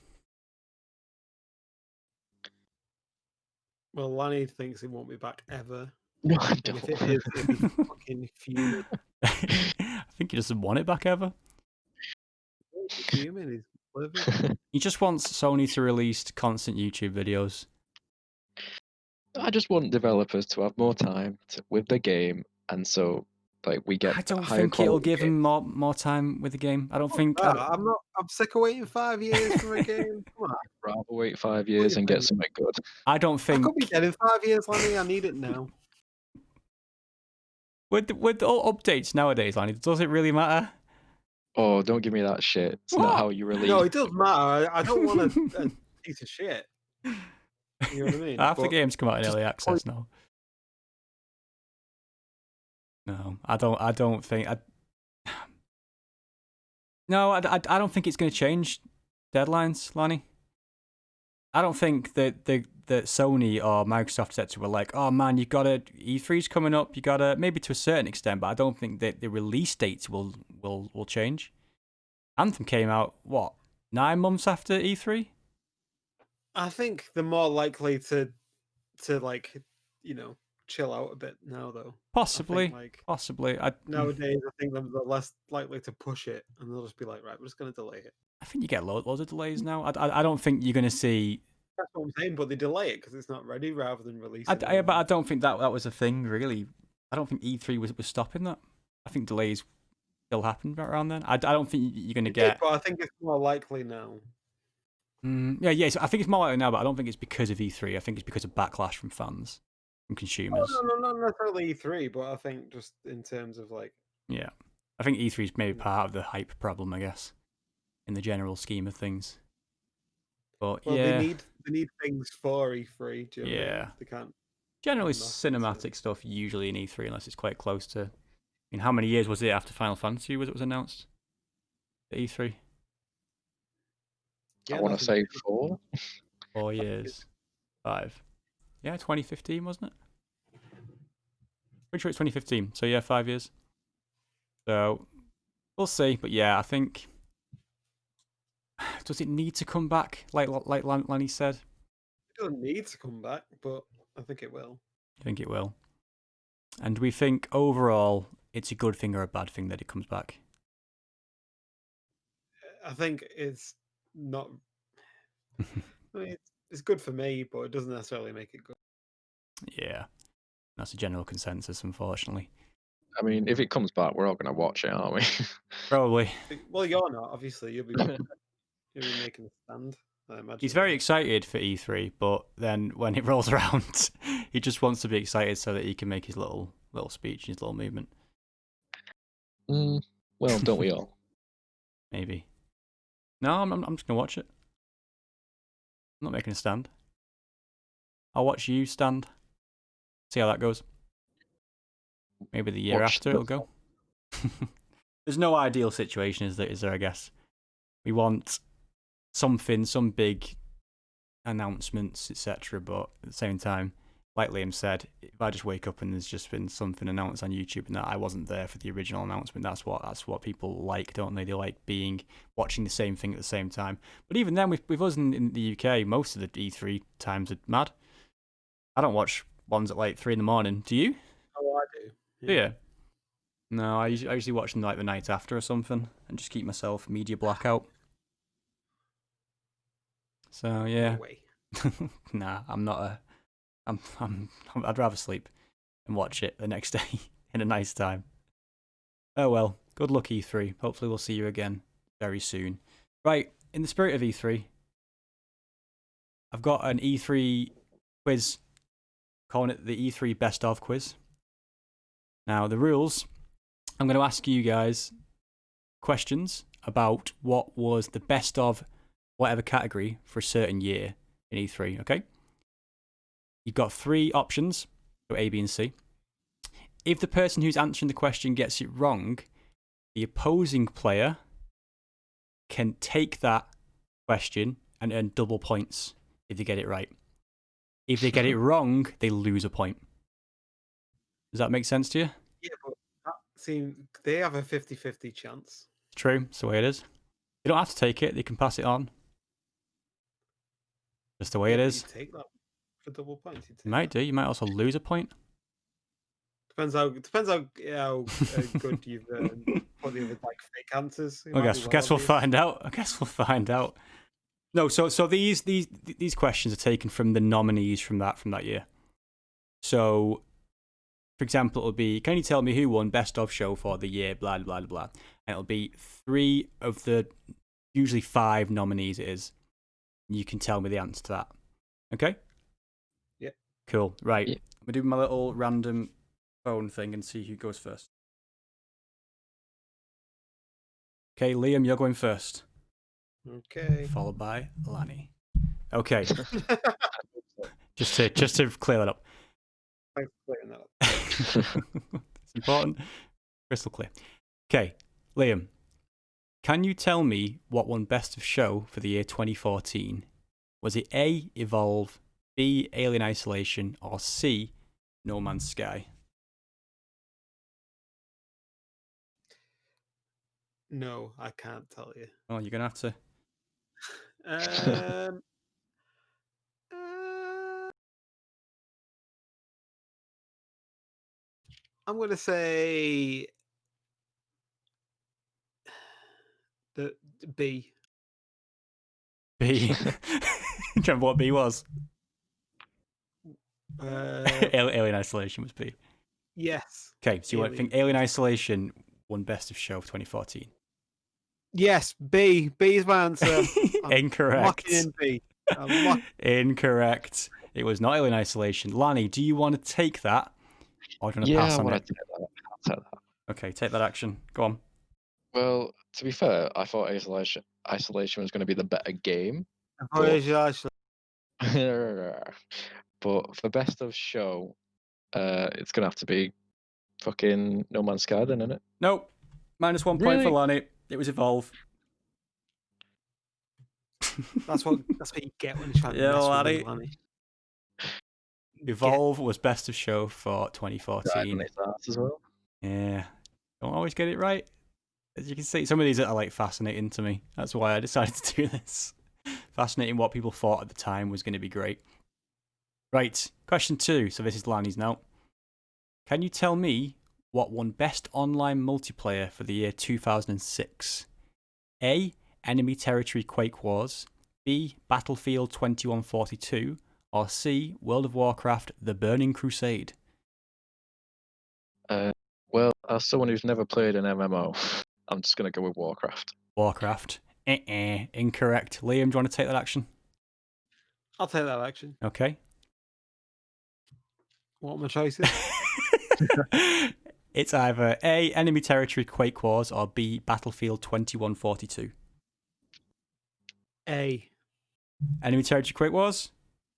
S2: Well, Lanny thinks it won't be back ever.
S3: No, I
S2: And
S3: don't.
S2: if it is, it'll be fucking fuming.
S1: I think he doesn't want it back ever.
S2: He's fuming. He's livid.
S1: He just wants Sony to release constant YouTube videos.
S3: I just want developers to have more time with the game, and so like we get.
S1: I don't
S3: higher
S1: think it'll
S3: quality
S1: give him
S3: games.
S1: more time with the game. I don't think.
S2: I'm sick of waiting 5 years for a game. Come on.
S3: I'd rather wait 5 years and get something good.
S1: I don't
S2: I
S1: think.
S2: could be dead in 5 years, Lanny. I need it now.
S1: With all updates nowadays, Lanny, does it really matter?
S3: Oh, don't give me that shit. It's
S1: What?
S3: not how you release.
S2: No, it does matter. I don't want a piece of shit. You know what I mean?
S1: Half the
S2: But
S1: games come out in
S2: just
S1: early access now. No, I don't think. No, I don't think it's going to change deadlines, Lanny. I don't think that Sony or Microsoft etc. were like, oh man, you gotta E3's coming up, you gotta, maybe to a certain extent, but I don't think that the release dates will change. Anthem came out what 9 months after E3.
S2: I think they're more likely to like, chill out a bit now, though.
S1: Possibly,
S2: like
S1: possibly.
S2: nowadays, I think they're less likely to push it, and they'll just be like, right, we're just going to delay it.
S1: I think you get loads of delays now. I don't think you're going to see.
S2: That's what I'm saying, but they delay it because it's not ready rather than release it.
S1: But I don't think that was a thing, really. I don't think E3 was stopping that. I think delays still happened around then. I don't think you're going to get.
S2: But I think it's more likely now.
S1: Yeah. So I think it's more likely now, but I don't think it's because of E3. I think it's because of backlash from fans, from consumers.
S2: No, not necessarily E3, but I think just in terms of like.
S1: Yeah, I think E3 is maybe part of the hype problem, I guess, in the general scheme of things. But
S2: Well,
S1: yeah,
S2: they need things for E3. Do you know what I mean?
S1: yeah.
S2: They can't.
S1: Generally, cinematic stuff usually in E3, unless it's quite close to. I mean, how many years was it after Final Fantasy was announced? At E3.
S3: I want to say 4.
S1: 4 years. 5. Yeah, 2015 wasn't it? Pretty sure it's 2015. So yeah, 5 years. So we'll see. But yeah, I think. Does it need to come back? Like Lanny said.
S2: It doesn't need to come back, but I think it will.
S1: I think it will. And we think overall it's a good thing or a bad thing that it comes back?
S2: I think it's not. I mean, it's good for me, but it doesn't necessarily make it good.
S1: Yeah, that's a general consensus, unfortunately.
S3: I mean, if it comes back, we're all going to watch it, aren't we?
S1: Probably.
S2: Well, you're not, obviously. You'll be making a stand, I imagine.
S1: He's very excited for E3, but then when it rolls around, he just wants to be excited so that he can make his little speech, his little movement.
S3: Well, don't we all?
S1: Maybe. No, I'm just going to watch it. I'm not making a stand. I'll watch you stand. See how that goes. Maybe the year after it'll go. There's no ideal situation, is there, I guess? We want something, some big announcements, etc. But at the same time, like Liam said, if I just wake up and there's just been something announced on YouTube and that I wasn't there for the original announcement, that's what people like, don't they? They like watching the same thing at the same time. But even then, with us in the UK, most of the E3 times are mad. I don't watch ones at like 3 in the morning. Do you?
S2: Oh, I do.
S1: Do you? No, I usually watch them like the night after or something, and just keep myself media blackout. So yeah.
S2: No way.
S1: Nah, I'm not a. I'd rather sleep and watch it the next day in a nice time. Oh well, good luck E3. Hopefully we'll see you again very soon. Right, in the spirit of E3, I've got an E3 quiz, calling it the E3 Best of quiz. Now the rules, I'm going to ask you guys questions about what was the best of whatever category for a certain year in E3, okay? You've got 3 options, so A, B, and C. If the person who's answering the question gets it wrong, the opposing player can take that question and earn double points if they get it right. If they get it wrong, they lose a point. Does that make sense to you?
S2: Yeah, but they have a 50-50 chance.
S1: True, that's the way it is. They don't have to take it, they can pass it on. Just the way it is.
S2: You take that for double points.
S1: You might do, you might also lose a point.
S2: Depends how good you've put the other like fake answers.
S1: I guess we'll find out. No, so these questions are taken from the nominees from that year. So, for example, it'll be, can you tell me who won Best of Show for the year, blah, blah, blah, blah. And it'll be 3 of the, usually 5 nominees it is. You can tell me the answer to that. Okay?
S2: Yeah.
S1: Cool. Right.
S3: Yeah.
S1: I'm going to do my little random phone thing and see who goes first. Okay, Liam, you're going first.
S2: Okay.
S1: Followed by Lanny. Okay. just to clear that up.
S2: Thanks for clearing that up.
S1: It's important. Crystal clear. Okay, Liam, can you tell me what won Best of Show for the year 2014? Was it A, Evolve, B, Alien Isolation, or C, No Man's Sky?
S2: No, I can't tell you.
S1: Oh, you're going to have to.
S2: I'm going to say the B.
S1: B. Do you remember what B was? Alien Isolation was B.
S2: Yes.
S1: Okay, so you think Alien Isolation won Best of Show 2014?
S2: Yes, B. B is my answer.
S1: Incorrect.
S2: I'm locking in B.
S1: Incorrect. It was not Alien Isolation. Lanny, do you want to take that? Or do you want to pass on it?
S3: I'll take that.
S1: Okay, take that action. Go on.
S3: Well, to be fair, I thought Isolation was going to be the better game. But for Best of Show, it's going to have to be fucking No Man's Sky then, isn't it?
S1: Nope. -1 point for Lanny. It was Evolve.
S2: That's what you get when you try to mess with Lanny.
S1: Evolve was Best of Show for 2014.
S3: As well.
S1: Yeah. Don't always get it right. As you can see, some of these are like fascinating to me. That's why I decided to do this. Fascinating what people thought at the time was going to be great. Right, question 2. So this is Lanny's now. Can you tell me what won Best Online Multiplayer for the year 2006? A, Enemy Territory Quake Wars, B, Battlefield 2142, or C, World of Warcraft The Burning Crusade?
S3: Well, as someone who's never played an MMO, I'm just going to go with Warcraft.
S1: Warcraft. Incorrect. Liam, do you want to take that action?
S2: I'll take that action.
S1: Okay.
S2: What are my choices?
S1: It's either A, Enemy Territory Quake Wars, or B, Battlefield 2142.
S2: A.
S1: Enemy Territory Quake Wars?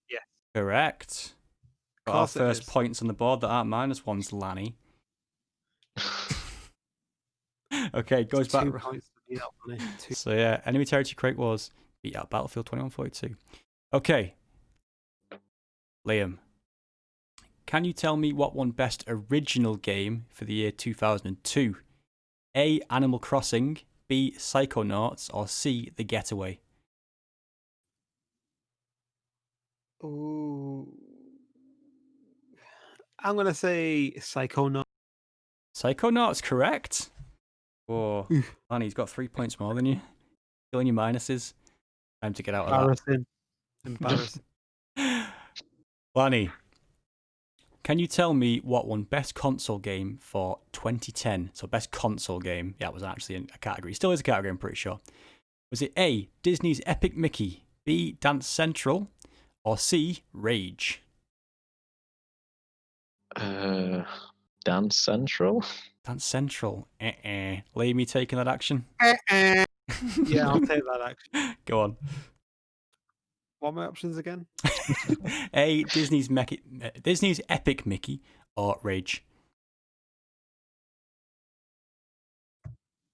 S2: Yes.
S1: Correct. Got our first points on the board that aren't -1's Lanny. Okay, goes back.
S2: 2 points to beat up, Lanny.
S1: So yeah, Enemy Territory Quake Wars beat out Battlefield 2142. Okay. Liam, can you tell me what won Best Original Game for the year 2002? A, Animal Crossing, B, Psychonauts, or C, The Getaway?
S2: Ooh. I'm going to say Psychonauts.
S1: Psychonauts, correct. Oh, Lanny's got 3 points more than you. Killing your minuses. Time to get out of that.
S2: Embarrassing.
S1: Lanny, can you tell me what won Best Console Game for 2010? So Best Console Game. Yeah, it was actually a category. Still is a category, I'm pretty sure. Was it A, Disney's Epic Mickey, B, Dance Central, or C, Rage?
S3: Dance Central?
S1: Dance Central. Leave me taking that action.
S2: Yeah, I'll take that action.
S1: Go on.
S2: What are my options again?
S1: A, Disney's Epic Mickey, or Rage?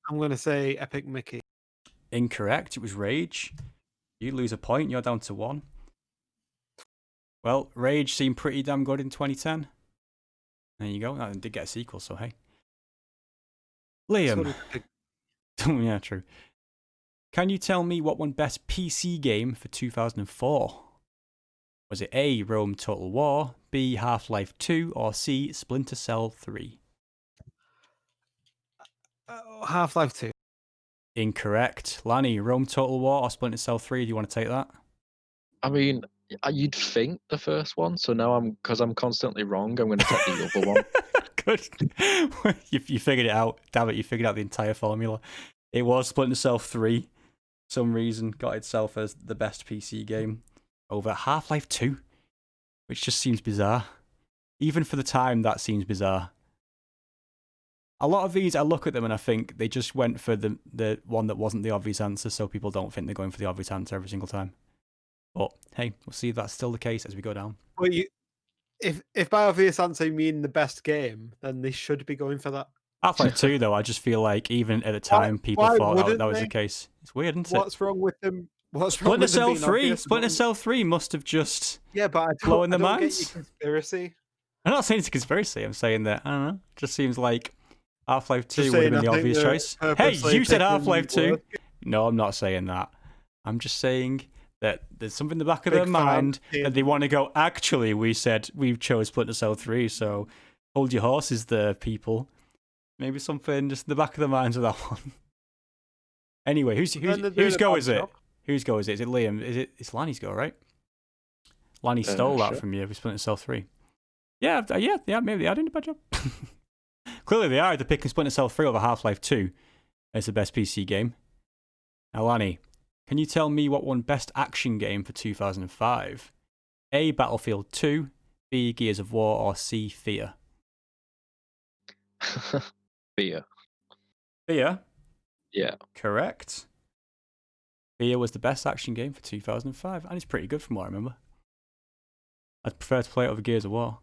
S2: I'm going to say Epic Mickey.
S1: Incorrect. It was Rage. You lose a point. You're down to 1. Well, Rage seemed pretty damn good in 2010. There you go. That did get a sequel, so hey. Liam. Yeah, true. Can you tell me what won Best PC Game for 2004? Was it A, Rome Total War, B, Half-Life 2, or C, Splinter Cell 3?
S2: Half-Life 2.
S1: Incorrect. Lanny, Rome Total War or Splinter Cell 3? Do you want to take that?
S3: I mean, you'd think the first one, so now because I'm constantly wrong, I'm going to take the other one.
S1: Good. You figured it out. Damn it, you figured out the entire formula. It was Splinter Cell 3. Some reason got itself as the best PC game over Half-Life 2, which just seems bizarre. Even for the time, that seems bizarre. A lot of these, I look at them and I think they just went for the one that wasn't the obvious answer, so people don't think they're going for the obvious answer every single time. But hey, we'll see if that's still the case as we go down.
S2: Well, if by obvious answer you mean the best game, then they should be going for that.
S1: Half-Life 2, though, I just feel like even at the time, people thought that was the case. It's weird, isn't it?
S2: What's wrong with them?
S1: Splinter Cell 3? Splinter Cell 3 must have just blown their minds.
S2: Get your conspiracy.
S1: I'm not saying it's a conspiracy. I'm saying that, I don't know, it just seems like Half-Life 2 would have been the obvious choice. Hey, you said Half-Life 2. No, I'm not saying that. I'm just saying that there's something in the back of their mind that they want to go, actually, we chose Splinter Cell 3, so hold your horses there, people. Maybe something just in the back of their minds with that one. Anyway, whose go is it? Whose go is it? Is it Liam? It's Lanny's go, right? Lanny stole that from you with Splinter Cell 3. Yeah, maybe they are doing a bad job. Clearly they are. They're picking Splinter Cell 3 over Half-Life 2 as the best PC game. Now, Lanny, can you tell me what won Best Action Game for 2005? A, Battlefield 2, B, Gears of War, or C, Fear?
S3: Fear.
S1: Fear?
S3: Yeah.
S1: Correct. Fear was the best action game for 2005, and it's pretty good from what I remember. I'd prefer to play it over Gears of War.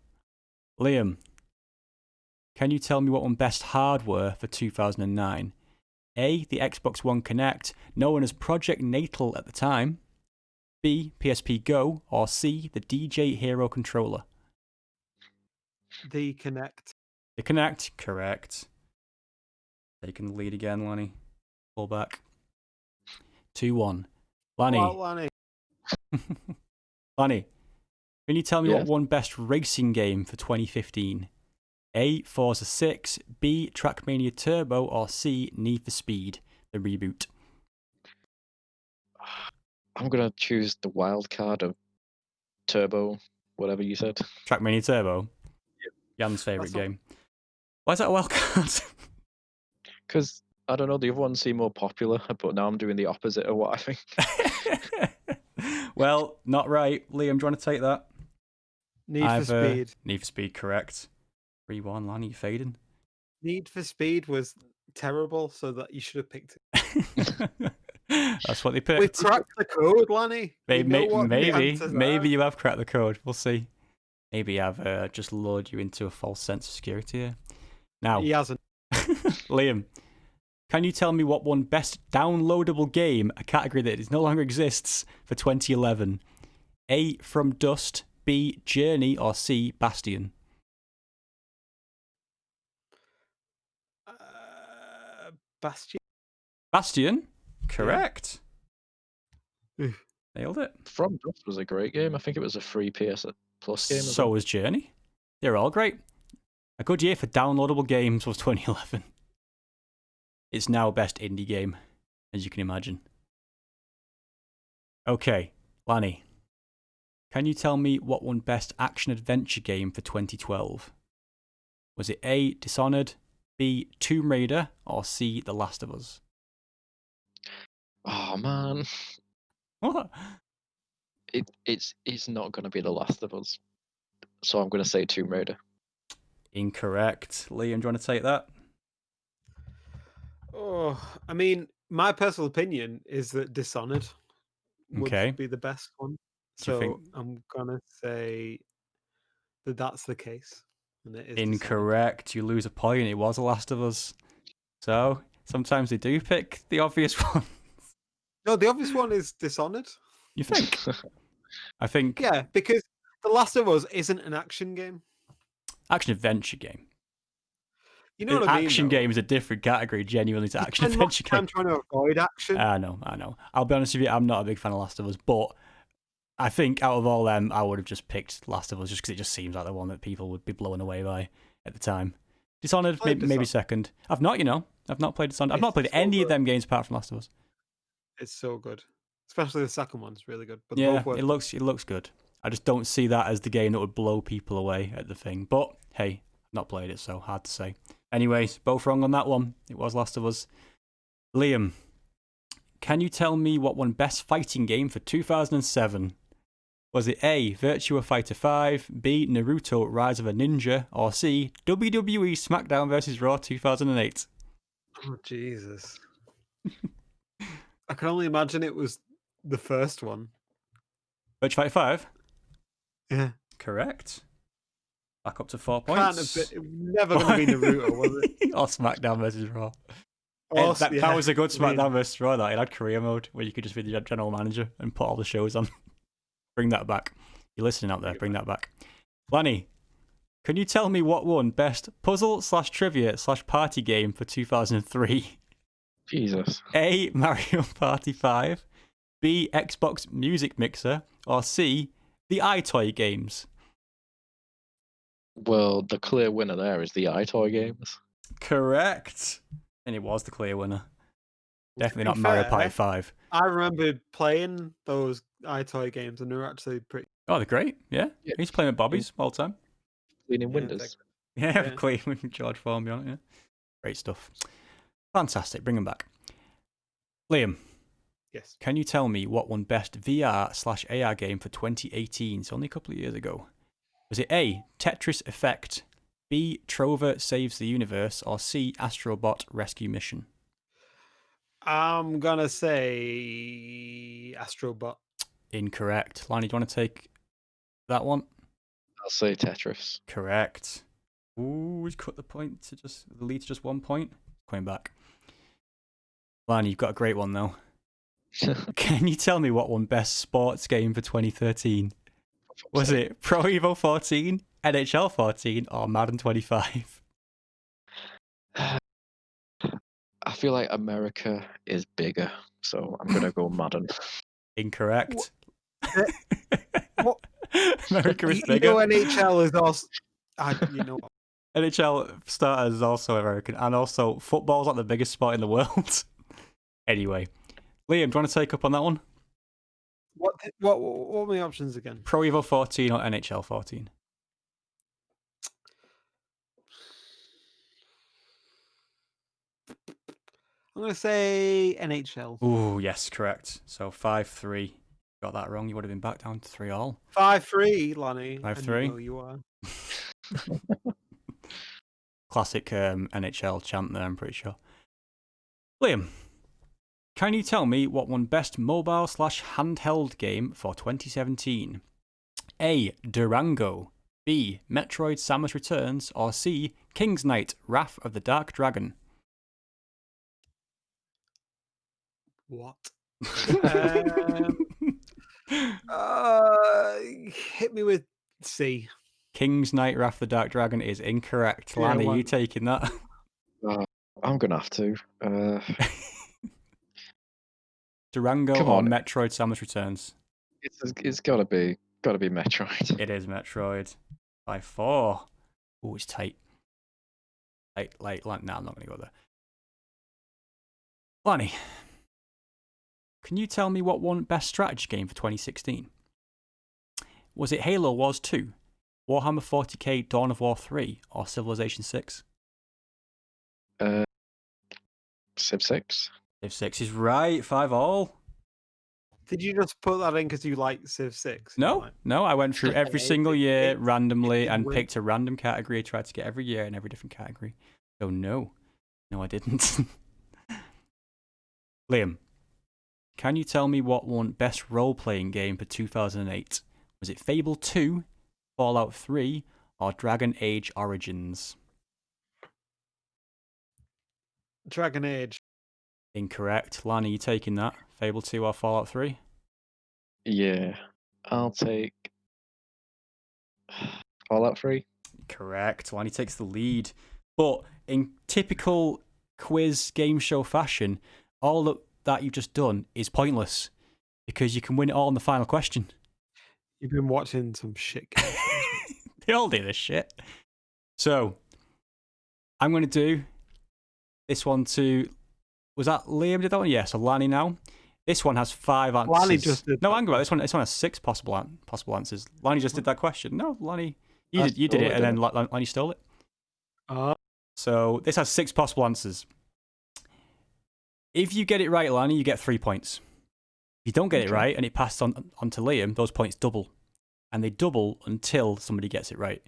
S1: Liam, can you tell me what won Best Hardware for 2009? A, the Xbox One Kinect, known as Project Natal at the time. B, PSP Go, or C, the DJ Hero controller?
S2: The Kinect.
S1: The Kinect, correct. Taking the lead again, Lanny. Pull back. 2-1. Lanny.
S2: Well, Lanny.
S1: Lanny, can you tell me what won Best Racing Game for 2015? A, Forza 6, B, Trackmania Turbo, or C, Need for Speed, the reboot?
S3: I'm going to choose the wild card of Turbo, whatever you said.
S1: Trackmania Turbo?
S3: Yep.
S1: Jan's favourite game. Why is that a wild card?
S3: Because, I don't know, the other ones seem more popular, but now I'm doing the opposite of what I think.
S1: Well, not right. Liam, do you want to take that?
S2: Need for Speed.
S1: Need for Speed, correct. 3-1, Lanny, you fading.
S2: Need for Speed was terrible, so that you should have picked it.
S1: That's what they picked.
S2: We've cracked the code, Lanny.
S1: Maybe you have cracked the code. We'll see. Maybe I've just lured you into a false sense of security here. Now,
S2: he hasn't.
S1: Liam, can you tell me what won Best Downloadable Game, a category that no longer exists, for 2011? A, From Dust, B, Journey, or C, Bastion?
S2: Bastion.
S1: Bastion? Correct.
S2: Yeah.
S1: Nailed it.
S3: From Dust was a great game. I think it was a free PS Plus game.
S1: So was Journey. They're all great. A good year for downloadable games was 2011. It's now best indie game, as you can imagine. Okay, Lanny. Can you tell me what won best action-adventure game for 2012? Was it A, Dishonored, B, Tomb Raider, or C, The Last of Us?
S3: Oh man,
S1: What?
S3: it's not going to be The Last of Us, so I'm going to say Tomb Raider.
S1: Incorrect. Liam, do you want to take that?
S2: Oh, I mean, my personal opinion is that Dishonored would be the best one. So I'm gonna say that that's the case. And it is
S1: incorrect. Dishonored. You lose a point. It was The Last of Us. So sometimes they do pick the obvious one.
S2: No, the obvious one is Dishonored.
S1: You think? I think.
S2: Yeah, because The Last of Us isn't an action game.
S1: Action-adventure game.
S2: You know what I mean?
S1: Action game is a different category, genuinely, to action-adventure game.
S2: I'm trying to avoid action.
S1: I know. I'll be honest with you, I'm not a big fan of Last of Us, but I think out of all them, I would have just picked Last of Us just because it just seems like the one that people would be blown away by at the time. Dishonored, maybe second. I've not played Dishonored. I've not played any of them games apart from Last of Us. It's
S2: so good. Especially the second one's really good. But
S1: yeah, it looks good. I just don't see that as the game that would blow people away at the thing. But hey, I've not played it, so hard to say. Anyways, both wrong on that one. It was Last of Us. Liam, can you tell me what won Best Fighting Game for 2007? Was it A, Virtua Fighter 5, B, Naruto Rise of a Ninja, or C, WWE SmackDown vs. Raw 2008?
S2: Oh, Jesus. I can only imagine it was the first one.
S1: Virtua Fighter 5?
S2: Yeah.
S1: Correct. Back up to 4 points.
S2: It was never going to be Naruto, was it?
S1: Or SmackDown vs. Raw. That was a good SmackDown vs. Raw, that. It had career mode where you could just be the general manager and put all the shows on. Bring that back. You're listening out there. Bring that back. Lanny, can you tell me what won Best Puzzle/Trivia/Party Game for 2003?
S3: Jesus.
S1: A, Mario Party 5, B, Xbox Music Mixer, or C, the iToy games?
S3: Well, the clear winner there is the iToy games.
S1: Correct. And it was the clear winner. Definitely not Mario Party 5.
S2: I remember playing those iToy games and they were actually pretty...
S1: Oh, they're great. Yeah. He's playing with Bobby's all the time.
S3: Cleaning windows.
S1: Yeah, clean with George Formby on it. Yeah. Great stuff. Fantastic. Bring them back. Liam.
S2: Yes.
S1: Can you tell me what won Best VR/AR game for 2018? It's only a couple of years ago. Was it A, Tetris Effect, B, Trover Saves the Universe, or C, Astrobot Rescue Mission?
S2: I'm going to say Astrobot.
S1: Incorrect. Lanny, do you want to take that one?
S3: I'll say Tetris.
S1: Correct. Ooh, he's cut the lead to just 1 point. Going back. Lanny, you've got a great one, though. Can you tell me what won Best Sports Game for 2013? Was it Pro Evo 14, NHL 14, or Madden 25?
S3: I feel like America is bigger, so I'm going to go Madden.
S1: Incorrect.
S2: What?
S1: America is bigger.
S2: You know, NHL is also...
S1: NHL starters is also American, and also football's like the biggest sport in the world. Anyway, Liam, do you want to take up on that one?
S2: What were my options again?
S1: Pro Evo 14 or NHL 14?
S2: I'm going to say NHL.
S1: Ooh, yes, correct. So 5-3. Got that wrong. You would have been back down to 3-all.
S2: 5-3, Lanny.
S1: 5-3.
S2: I know you are.
S1: Classic NHL chant there, I'm pretty sure. Liam, can you tell me what won Best Mobile/Handheld Game for 2017? A, Durango, B, Metroid Samus Returns, or C, King's Knight, Wrath of the Dark Dragon?
S2: What? Hit me with C.
S1: King's Knight, Wrath of the Dark Dragon is incorrect. Lanny, are you taking that?
S3: I'm going to have to.
S1: Durango or Metroid Samus Returns?
S3: It's got to be Metroid.
S1: It is Metroid. 5-4. Oh, it's tight. Nah, I'm not going to go there. Lanny, can you tell me what won Best Strategy Game for 2016? Was it Halo Wars 2, Warhammer 40k Dawn of War 3, or Civilization 6?
S3: Civ 6.
S1: Civ 6 is right, 5-all.
S2: Did you just put that in because you like Civ 6?
S1: No, I went through every single year randomly and
S2: win.
S1: picked a random category. I tried to get every year in every different category. So no, I didn't. Liam, can you tell me what won Best Role-Playing Game for 2008? Was it Fable 2, Fallout 3, or Dragon Age Origins?
S2: Dragon Age.
S1: Incorrect. Lana, you taking that? Fable 2 or Fallout 3?
S3: Yeah, I'll take Fallout 3.
S1: Correct. Lani takes the lead. But in typical quiz game show fashion, all that you've just done is pointless because you can win it all in the final question.
S2: You've been watching some shit.
S1: They all do this shit. So, I'm going to do this one to... Was that Liam did that one? Yeah, so Lani now. This one has 5 answers.
S2: Lani just did
S1: No, hang about this one has 6 possible answers. Lani just did that question. No, Lani... You did it, and then Lani stole it. So this has 6 possible answers. If you get it right, Lani, you get 3 points. If you don't get it right and it passes on to Liam, those points double. And they double until somebody gets it right.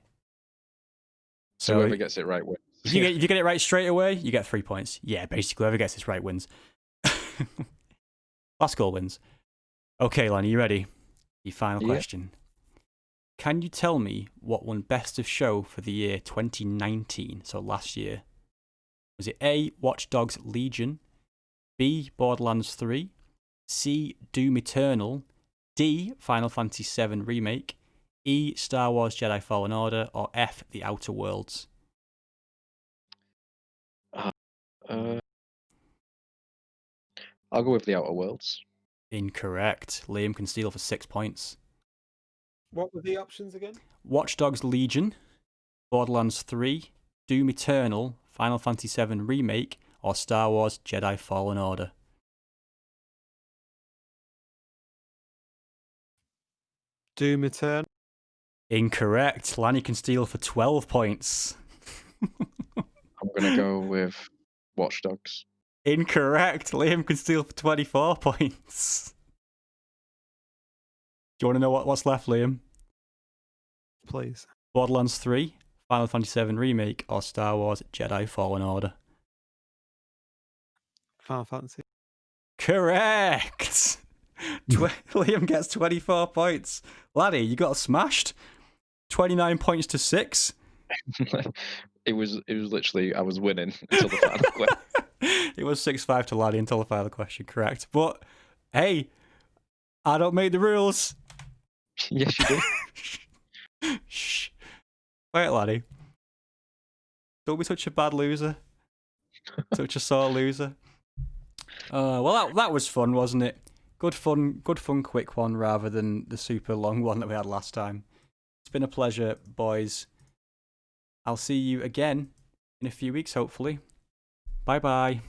S3: So whoever gets it right wins.
S1: If you get it right straight away, you get 3 points. Yeah, basically, whoever gets this right wins. Last goal wins. Okay, Lani, you ready? Your final question. Can you tell me what won Best of Show for the year 2019, so last year? Was it A, Watch Dogs Legion, B, Borderlands 3, C, Doom Eternal, D, Final Fantasy VII Remake, E, Star Wars Jedi Fallen Order, or F, The Outer Worlds?
S3: I'll go with The Outer Worlds.
S1: Incorrect. Liam can steal for 6 points.
S2: What were the options again?
S1: Watch Dogs Legion, Borderlands 3, Doom Eternal, Final Fantasy VII Remake, or Star Wars Jedi Fallen Order?
S2: Doom Eternal.
S1: Incorrect. Lani can steal for 12 points.
S3: I'm going to go with Watch Dogs.
S1: Incorrect. Liam can steal for 24 points. Do you want to know what's left, Liam?
S2: Please.
S1: Borderlands 3, Final Fantasy VII Remake, or Star Wars Jedi Fallen Order?
S2: Final Fantasy.
S1: Correct. Liam gets 24 points. Laddie, you got smashed. 29 points to 6.
S3: It was literally, I was winning until the final question.
S1: It was 6-5 to Laddie until the final question, correct. But, hey, I don't make the rules.
S3: Yes, you do.
S1: Shh. Wait, Laddie. Don't be such a bad loser. Such a sore loser. Well, that was fun, wasn't it? Good fun, quick one rather than the super long one that we had last time. It's been a pleasure, boys. I'll see you again in a few weeks, hopefully. Bye-bye.